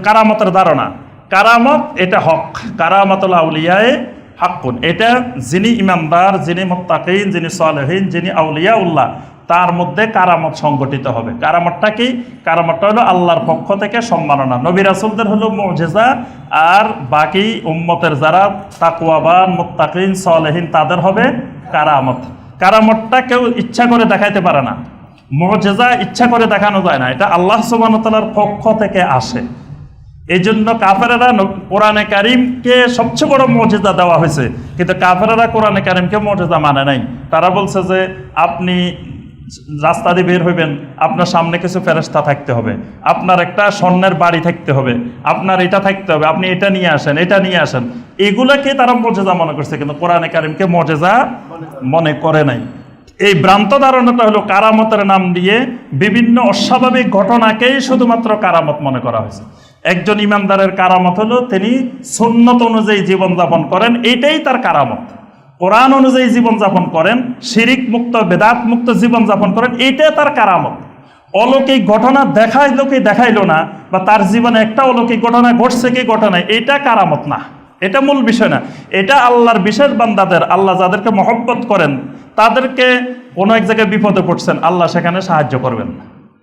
কারামতের ধারণা, কারামত এটা হক, কারামাতুল আউলিয়ায়ে হাক্কুন। এটা যিনি ইমানদার, যিনি মুত্তাকিন, যিনি সালেহিন, যিনি আউলিয়াউল্লাহ, তার মধ্যে কারামত সংগঠিত হবে। কারামতটা কি? কারামতটা হলো আল্লাহর পক্ষ থেকে সম্মাননা। নবী রাসূলদের হলো মুজিজা, আর বাকি উম্মতের যারা তাকওয়াবান, মুত্তাকিন, সালেহিন তাদের হবে কারামত। কারামতটা কেউ ইচ্ছা করে দেখাইতে পারে না, মুজিজা ইচ্ছা করে দেখানো যায় না, এটা আল্লাহ সুবহানাহু ওয়া তাআলার পক্ষ থেকে আসে। এই জন্য কাফেরেরা কোরআনে কারিমকে সবচেয়ে বড় মুজিজা দেওয়া হয়েছে, কিন্তু কাফেরেরা কোরআনে কারিমকে মুজিজা মানে নাই। তারা বলছে যে আপনি রাস্তা দিয়ে বের হইবেন, আপনার সামনে কিছু ফেরেশতা থাকতে হবে, আপনার একটা স্বর্ণের বাড়ি থাকতে হবে, আপনার এটা থাকতে হবে, আপনি এটা নিয়ে আসেন, এটা নিয়ে আসেন। এগুলাকে তারা মুজিজা মনে করছে, কিন্তু কোরআনে কারিমকে মুজিজা মনে করে নাই। এই ভ্রান্ত ধারণাটা হলো কারামতের নাম দিয়ে বিভিন্ন অস্বাভাবিক ঘটনাকেই শুধুমাত্র কারামত মনে করা হয়েছে। একজন ইমানদারের কারামত হলো তিনি সুন্নত অনুযায়ী জীবনযাপন করেন, এইটাই তার কারামত। কোরআন অনুযায়ী জীবনযাপন করেন, শিরিক মুক্ত, বেদাত মুক্ত জীবনযাপন করেন, এইটাই তার কারামত। অলৌকিক ঘটনা দেখাইলো কি দেখাইলো না, বা তার জীবনে একটা অলৌকিক ঘটনা ঘটছে কি ঘটনা, এটা কারামত না, এটা মূল বিষয় না। এটা আল্লাহর বিশেষ বান্দাদের, আল্লাহ যাদেরকে মহব্বত করেন তাদেরকে কোনো এক জায়গায় বিপদে পড়ছেন, আল্লাহ সেখানে সাহায্য করবেন,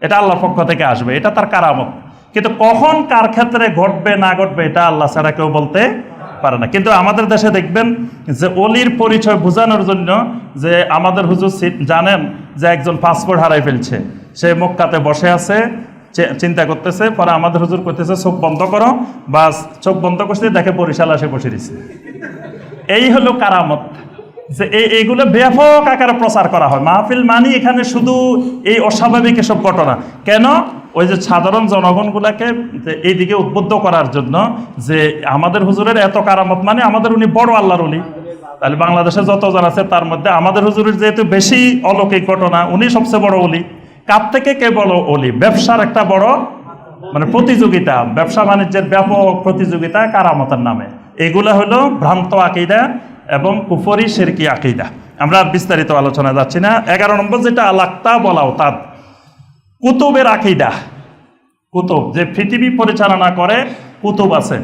এটা আল্লাহর পক্ষ থেকে আসবে, এটা তার কারামত। কিন্তু কখন কার ক্ষেত্রে ঘটবে না ঘটবে এটা আল্লাহ ছাড়া কেউ বলতে পারে না। কিন্তু আমাদের দেশে দেখবেন যে অলির পরিচয় বোঝানোর জন্য, যে আমাদের হুজুর জানেন যে একজন পাসপোর্ট হারাই ফেলছে, সে মক্কাতে বসে আছে, চিন্তা করতেছে, পরে আমাদের হুজুর করতেছে চোখ বন্ধ করো, বাস চোখ বন্ধ করছে, দেখে বরিশাল আসে বসে দিচ্ছে। এই হলো কারামত, যে এইগুলো ব্যাপক আকারে প্রচার করা হয়। মাহফিল মানি এখানে শুধু এই অস্বাভাবিক এসব ঘটনা কেন, ওই যে সাধারণ জনগণগুলাকে এইদিকে উদ্বুদ্ধ করার জন্য, যে আমাদের হুজুরের এত কারামত, মানে আমাদের উনি বড় আল্লাহর ওলি। তাহলে বাংলাদেশে যতজন আছে তার মধ্যে আমাদের হুজুরের যেহেতু বেশি অলৌকিক ঘটনা, উনি সবচেয়ে বড় ওলি। কার থেকে কে বড় ওলি? ব্যবসার একটা বড় মানে প্রতিযোগিতা, ব্যবসা বাণিজ্যের ব্যাপক প্রতিযোগিতা কারামতের নামে। এগুলা হলো ভ্রান্ত আকীদা এবং কুফরি শিরকি আকীদা। আমরা বিস্তারিত আলোচনা যাচ্ছি না। 11 নম্বর যেটা আলাক্তা বলাও তার কুতুবের আকীদা। কুতুব, যে পৃথিবী পরিচালনা করে কুতুব আছে,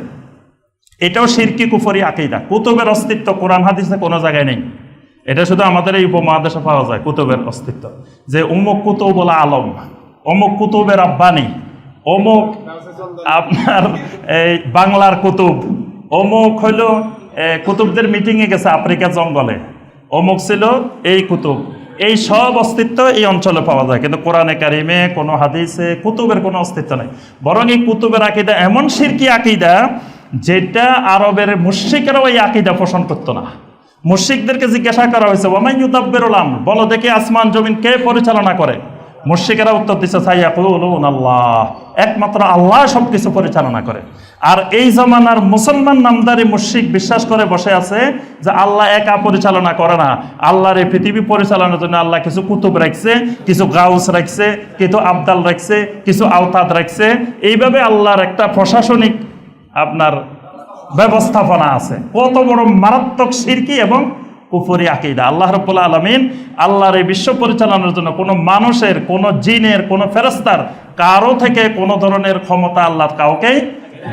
এটাও শিরকি কুফরি আকীদা। কুতুবের অস্তিত্ব কোরআন হাদিসে কোনো জায়গায় নেই, এটা শুধু আমাদের এই উপমহাদেশে পাওয়া যায় কুতুবের অস্তিত্ব। যে অমুক কুতুবুল আলম, অমুক কুতুবের আব্বানি, অমুক আপনার এই বাংলার কুতুব, অমুক হইল কুতুবদের মিটিংয়ে গেছে আফ্রিকা জঙ্গলে, অমুক ছিল এই কুতুব। এই সব অস্তিত্ব এই অঞ্চলে পাওয়া যায়, কিন্তু কোরআনে কারিমে কোনো হাদিসে কুতুবের কোনো অস্তিত্ব নেই। বরং এই কুতুবের আকীদা এমন শিরকি আকীদা যেটা আরবের মুশরিকেরাও এই আকীদা পোষণ করতো না। মুশরিকদেরকে জিজ্ঞাসা করা হয়েছে, ওয়ামান ইউদাব্বিরুল আমর, বলো দেখি আসমান জমিন কে পরিচালনা করে? মুশরিকেরা উত্তর দিচ্ছে, সাইয়াকুলুন আল্লাহ, একমাত্র আল্লাহ সবকিছু পরিচালনা করে। আর এই জমানার মুসলমান নামদারি মুশরিক বিশ্বাস করে বসে আছে যে আল্লাহ একা পরিচালনা করে না, আল্লাহর এই পৃথিবী পরিচালনার জন্য আল্লাহ কিছু কুতুব রাখছে, কিছু গাউস রাখছে, কিছু আবদাল রাখছে, কিছু আওতাদ রাখছে। এইভাবে আল্লাহর একটা প্রশাসনিক আপনার ব্যবস্থাপনা আছে। কত বড় মারাত্মক শিরকি এবং কুফরি আকীদা। আল্লাহ রাব্বুল আলামিন আল্লাহর এই বিশ্ব পরিচালনার জন্য কোনো মানুষের, কোনো জিনের, কোনো ফেরেশতার কারো থেকে কোনো ধরনের ক্ষমতা আল্লাহ কাউকে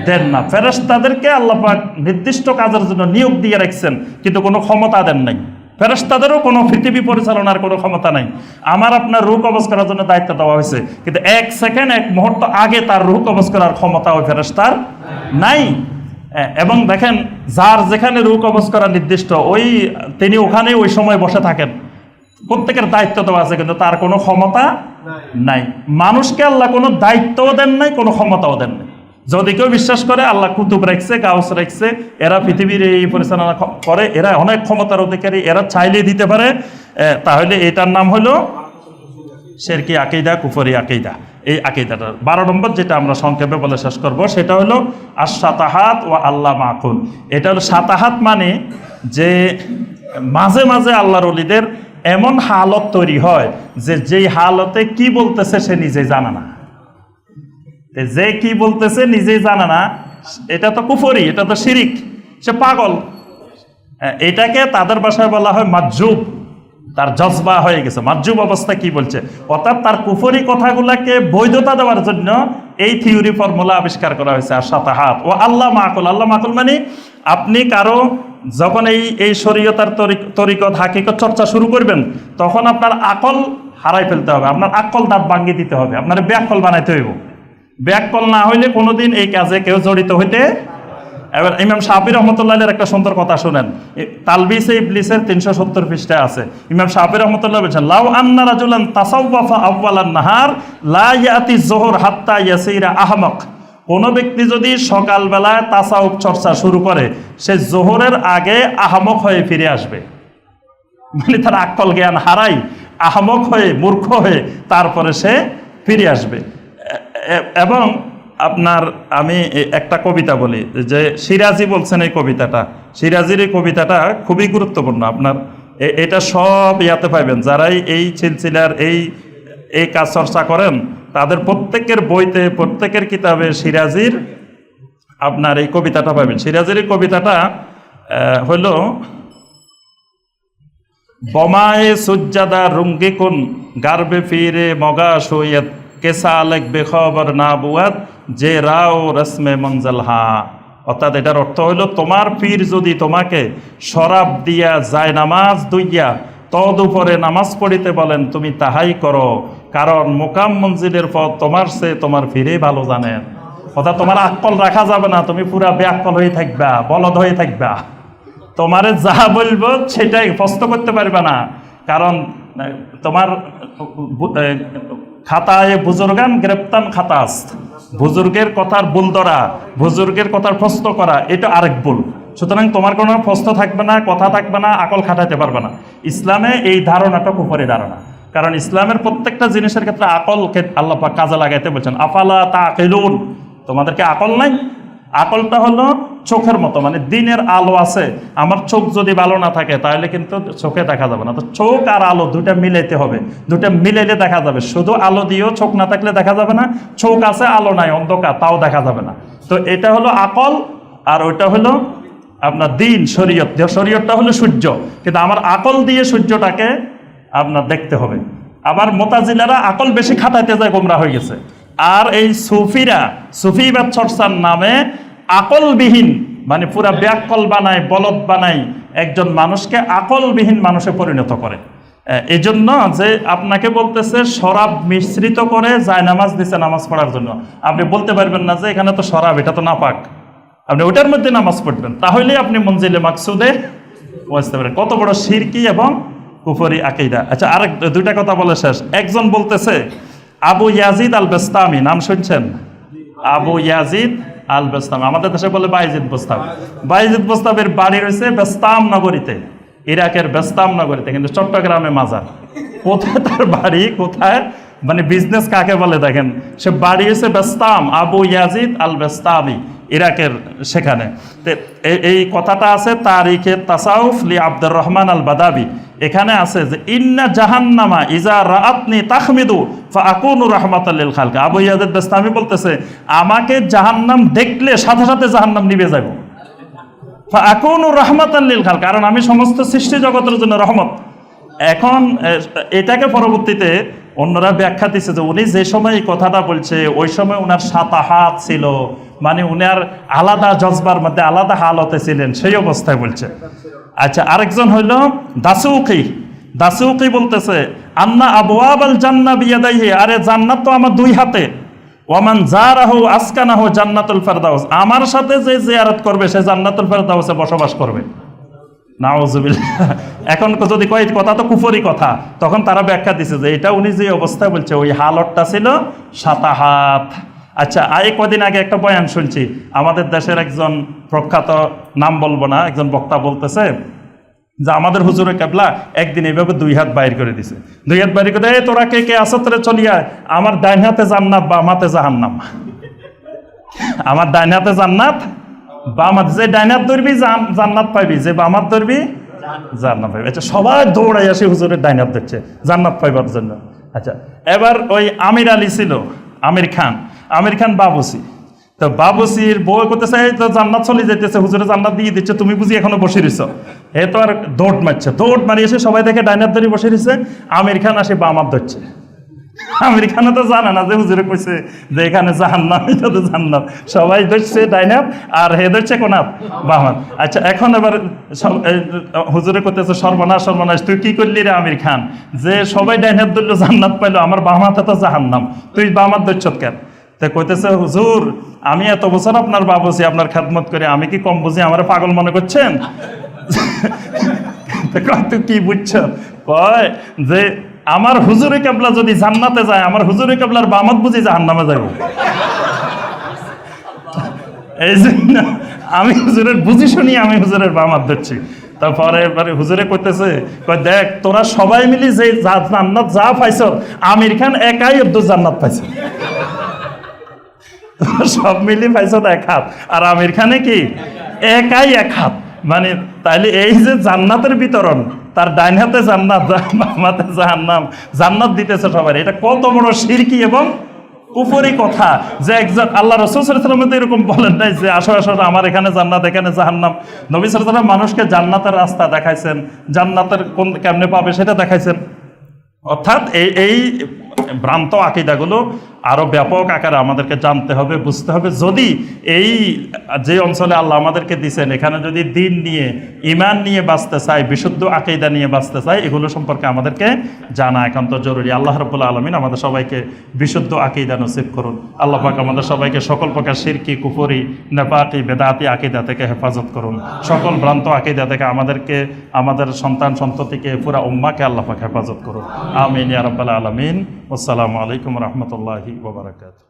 দেন না। ফেরেশতাদেরকে আল্লাহ পাক নির্দিষ্ট কাজের জন্য নিয়োগ দিয়ে রাখছেন, কিন্তু কোনো ক্ষমতা দেন নাই। ফেরেশতাদেরও কোনো পৃথিবী পরিচালনার কোনো ক্ষমতা নাই। আমার আপনার রূহ কবজ করার জন্য দায়িত্ব দেওয়া হয়েছে, কিন্তু এক সেকেন্ড, এক মুহূর্ত আগে তার রূহ কবজ করার ক্ষমতা ওই ফেরেশতার নাই। এবং দেখেন, যার যেখানে রূহ কবজ করা নির্দিষ্ট, তিনি ওখানে ওই সময় বসে থাকেন। প্রত্যেকের দায়িত্ব দেওয়া আছে, কিন্তু তার কোনো ক্ষমতা নাই। মানুষকে আল্লাহ কোনো দায়িত্বও দেন নাই, কোনো ক্ষমতাও দেন নাই। যদি কেউ বিশ্বাস করে আল্লাহ কুতুব রাখছে, গাউস রাখছে, এরা পৃথিবীর এই পরিচালনা করে, এরা অনেক ক্ষমতার অধিকারী, এরা চাইলে দিতে পারে, তাহলে এটার নাম হলো শিরকি আকীদা, কুফরি আকীদা। এই আকীদাটা 12 নম্বর যেটা আমরা সংক্ষেপে বলে শেষ করব, সেটা হলো আশ-শাতাহাত ওয়া আল্লাহ মাকুল। এটা হলো শাতাহাত, মানে যে মাঝে মাঝে আল্লাহর ওলিদের এমন হালত তৈরি হয় যে যেই হালতে কি বলতেছে সে নিজেই জানে না। যে কি বলতেছে নিজেই জানে না, এটা তো কুফরি, এটা তো শিরিক, সে পাগল। এটাকে তাদের ভাষায় বলা হয় মাজ্জুব, তার জজবা হয়ে গেছে। মাজ্জুব অবস্থা কি বলছে, অর্থাৎ তার কুফরি কথাগুলাকে বৈধতা দেওয়ার জন্য এই থিওরি ফর্মুলা আবিষ্কার করা হয়েছে। আর শাতাহাত ও আল্লাহ মাকুল। আল্লাহ মাকুল মানে আপনি কারো যখন এই শরীয়তার তরিকত হাকিকত চর্চা শুরু করবেন, তখন আপনার আকল হারাই ফেলতে হবে, আপনার আকল দাঁত ভাঙিয়ে দিতে হবে, আপনার ব্যাকল বানাইতে হইব। ব্যাকল না হইলে কোনোদিন এই কাজে কেউ জড়িত হইতে। এবার ইমাম শাফি রহমতুল্লাহের একটা সুন্দর কথা শুনেন, তালবিসে ইবলিসের 370 পৃষ্ঠায় আছে। ইমাম শাফি রহমতুল্লাহ বলছেন, লাউ আন্না রাজুলান তাসাওয়াফা আউয়ালান নাহার লা ইয়াতি যুহর হাত্তা ইয়াসিরা আহমাক। কোন ব্যক্তি যদি সকালবেলায় তাসাউফ চর্চা শুরু করে, সে জোহরের আগে আহমক হয়ে ফিরে আসবে, মানে তার আকল জ্ঞান হারাই আহমক হয়ে, মূর্খ হয়ে তারপরে সে ফিরে আসবে। এবং আপনার আমি একটা কবিতা বলি, যে সিরাজি বলছেন এই কবিতাটা, সিরাজির এই কবিতাটা খুবই গুরুত্বপূর্ণ। আপনার এটা সব ইয়াতে পাইবেন, যারাই এই সিলসিলার এই কাজ চর্চা করেন তাদের প্রত্যেকের বইতে, প্রত্যেকের কিতাবে সিরাজির আপনার এই কবিতাটা পাবেন। সিরাজির এই কবিতাটা হইল, বমায়ে সুজ্জাদা রুঙ্গিকুন গার্বে ফিরে মগা সৈয়দ কেসা আলেক বেখবর না বুয়াত যে রাও রসমে মঞ্জল হা। অর্থাৎ এটার অর্থ হইল, তোমার পীর যদি তোমাকে শরাব দিয়া যায় নামাজ দুইয়া তদ উপরে নামাজ পড়িতে বলেন, তুমি তাহাই করো, কারণ মোকাম মঞ্জিলের পথ তোমার সে তোমার পীরে ভালো জানেন। অর্থাৎ তোমার আকল রাখা যাবে না, তুমি পুরা বেআক্কল হয়ে থাকবা, বলদ হয়ে থাকবা। তোমারে যা বলবো সেটাই প্রশ্ন করতে পারবে না, কারণ তোমার খাতায় বুজুর্গান গ্রেপ্তান খাতাস, বুজুর্গের কথার ভুল ধরা, বুজুর্গের কথার প্রশ্ন করা, এটা আরেক ভুল। সুতরাং তোমার কোনো প্রশ্ন থাকবে না, কথা থাকবে না, আকল খাটাইতে পারবে না। ইসলামে এই ধারণাটা কুফরি ধারণা, কারণ ইসলামের প্রত্যেকটা জিনিসের ক্ষেত্রে আকলকে আল্লাহ পাক কাজে লাগাইতে বলছেন। আফালা তাকিলুন, তোমাদেরকে আকল নাই? আকলটা হলো চোখের মতো, মানে দিনের আলো আছে, আমার চোখ যদি ভালো না থাকে তাহলে কিন্তু চোখে দেখা যাবে না। তো চোখ আর আলো দুটা মিলাইতে হবে, দুটা মিলাইলে দেখা যাবে। শুধু আলো দিয়েও চোখ না থাকলে দেখা যাবে না, চোখ আছে আলো নাই অন্ধকার, তাও দেখা যাবে না। তো এটা হলো আকল, আর ওইটা হলো আপনার দিন, শরীয়ত। শরীয়তটা হলো সূর্য, কিন্তু আমার আকল দিয়ে সূর্যটাকে আপনার দেখতে হবে। আবার মোতাজিলারা আকল বেশি খাটাইতে যায়, গোমরা হয়ে গেছে। আর এই সুফিরা সুফিবাদ চর্চার নামে আকলবিহীন, মানে পুরা ব্যাকল বানায়, বলদ বানায়, একজন মানুষকে আকলবিহীন মানুষে পরিণত করে। এই জন্য যে আপনাকে বলতেছে শরাব মিশ্রিত করে জায়নামাজ দিছে নামাজ পড়ার জন্য, আপনি বলতে পারবেন না যে এখানে তো শরাব, এটা তো নাপাক, আপনি ওটার মধ্যে নামাজ পড়বেন, তাহলেই আপনি মঞ্জিলে মাকসুদে পৌঁছতে পারেন। কত বড় শিরকি এবং কুফরি আকীদা। আচ্ছা, আরেক দুইটা কথা বলে শেষ। একজন বলতেছে আবু ইয়াজিদ আল বেস্তামি, নাম শুনছেন? আবু ইয়াজিদ আল বেস্তামি, আমাদের দেশে বলে বাইজিদ বোস্তামি। বাইজিদ বোস্তামের বাড়ি রয়েছে বেস্তাম নগরীতে, ইরাকের বেস্তাম নগরীতে, কিন্তু চট্টগ্রামে মাজার। কোথায় তার বাড়ি, কোথায়, মানে বিজনেস কাকে বলে দেখেন, সে বাড়ি হয়েছে বেস্তাম, আবু ইয়াজিদ আল বেস্তামি, ইরাকের সেখানে। এই কথাটা আছে তারিখে তাসাউফ লি আব্দুর রহমান আল বাদাবি, এখানে আছে যে ইন্না জাহান্নামা ইজা রাআতনি তাখমিদু ফাআকুনু রাহমাতাল লিল খালক। আবু ইয়াজিদ বেস্তামি বলতেছে, আমাকে জাহান্নাম দেখলে সাথে সাথে জাহান্নাম নিভে যাব, ফাআকুনু রাহমাতাল লিল খালক, কারণ আমি সমস্ত সৃষ্টি জগতের জন্য রহমত। এখন এটাকে পরবর্তীতে অন্যরা ব্যাখ্যা দিচ্ছে যে উনি যে সময় এই কথাটা বলছে ওই সময় ওনার সাতাহাত ছিল, মানে উনার আলাদা জজবার মধ্যে আলাদা হালতে ছিলেন, সেই অবস্থায় বলছে। আচ্ছা, আরেকজন হইল দাসুকি। দাসুকি বলতেছে আন্না আবওয়াবাল জান্নাহ বিয়াদাইহি, আরে জান্নাত তো আমার দুই হাতে। ওয়ামান জারাহু আসকানাহু জান্নাতুল ফেরদাউস, আমার সাথে যে জিয়ারত করবে সে জান্নাতুল ফেরদাউসে বসবাস করবে। নাউজুবিল্লাহ। এখন যদি কয় কথা তো কুফরি কথা, তখন তারা ব্যাখ্যা দিছে যে এটা উনি যে অবস্থায় বলছে ওই হালতটা ছিল সাতাহাত। আচ্ছা, কদিন আগে একটা বয়ান শুনছি, আমাদের দেশের একজন প্রখ্যাত, নাম বলবো না, একজন বক্তা বলতেছে যে আমাদের হুজুরে কেবলা একদিন এইভাবে দুই হাত বাইর করে দিছে, দুই হাত বাইর করে, তোরা কে কে আসতরে চলিয়া, আমার ডাইন হাতে জান্নাত বাম হাতে জাহান্নাম, আমার ডাইন হাতে জান্নাত বাম হাতে, যে ডাইন হাত ধরবি জান্নাত পাইবি, যে বাম হাত ধরবি জান্নাত পাইবি। আচ্ছা, সবাই দৌড়াই আসে হুজুরের ডাইন হাত ধরছে জান্নাত পাইবার জন্য। আচ্ছা, এবার ওই আমির আলী ছিল, আমির খান বাবুসি, তো বাবুসির বউ করতেছে তো জান্নাত চলে যাইতেছে, হুজুরে জান্নাত দিয়ে দিচ্ছে, তুমি বুঝি এখনো বসে রইছ। এ তো আর দৌড় মারছে, দৌড় মারি এসে সবাই দেখে ডাইনার ধরে বসে রয়েছে, আমির খান আসে বামাত ধরছে। আমির খানও তো জানে না যে হুজুরে কইছে যে এখানে জাহান্নাম, এটা তো জান্নাত, সবাই ধরছে ডাইনাত আর হে ধরছে কোনাত বামাত। আচ্ছা, এখন এবার হুজুরে করতেছে সর্বনাশ সর্বনাশ, তুই কি করলি রে আমির খান, যে সবাই ডাইনাত ধরলো জান্নাত পাইলো, আমার বামাতে তো জাহান্নাম, তুই বামাত ধরছ কেন? তো কইতেছে হুজুর আমি এত বছর আপনার বাবুসি, আপনার খেদমত করে, আমি কি কম বুঝি, আমার পাগল মনে করছেন? তুই কি বুঝছ? কয় যে আমার হুজুরে কেবলা যদি জান্নাতে যায়, আমার হুজুরে কেবলার বামাত বুঝি জাহান্নামে যাব। এই জন্য আমি হুজুরের বুঝি শুনি আমি হুজুরের বামাত ধরছি। তারপরে এবারে হুজুরে কইতেছে, কয় দেখ তোরা সবাই মিলি যে জান্নাত যা পাইছ, আমির খান একাই আব্দুল জান্নাত পাইছে, সব মিলি পাইছ এক হাত, আর আমির খানে কি একাই এক হাত। মানে তাইলে এই যে জান্নাতের বিতরণ, তার ডাইন হাতে জান্নাত, বাম হাতে জাহান্নাম, জান্নাত দিতেছে সবাই, এটা কত বড় শিরকি এবং কুফরি কথা। যে একজন আল্লাহ রাসূল সাল্লাল্লাহু আলাইহি ওয়াসাল্লাম এরকম বলেন নাই যে আসো আসো আমার এখানে জান্নাত এখানে জাহান্নাম। নবী সাল্লাল্লাহু আলাইহি ওয়াসাল্লাম মানুষকে জান্নাতের রাস্তা দেখাইছেন, জান্নাতের কোন কেমনে পাবে সেটা দেখাইছেন। অর্থাৎ এই ভ্রান্ত আকীদাগুলো আরও ব্যাপক আকারে আমাদেরকে জানতে হবে, বুঝতে হবে। যদি এই যে অঞ্চলে আল্লাহ আমাদেরকে দিয়েছেন, এখানে যদি দিন নিয়ে, ইমান নিয়ে বাঁচতে চাই, বিশুদ্ধ আকীদা নিয়ে বাঁচতে চাই, এগুলো সম্পর্কে আমাদেরকে জানা একান্ত জরুরি। আল্লাহ রাব্বুল আলামিন আমাদের সবাইকে বিশুদ্ধ আকীদা নসিব করুন। আল্লাহ পাক আমাদের সবাইকে সকল প্রকার শিরকি, কুফরি, নেফাকি, বেদাতি আকীদা থেকে হেফাজত করুন। সকল ভ্রান্ত আকীদা থেকে আমাদেরকে, আমাদের সন্তান সন্ততিকে, পুরা উম্মাকে আল্লাহ পাক হেফাজত করুন। আমিন ইয়া রাব্বাল আলামিন। আসসালামু আলাইকুম ওয়া রাহমাতুল্লাহি ওয়া বারাকাতুহু।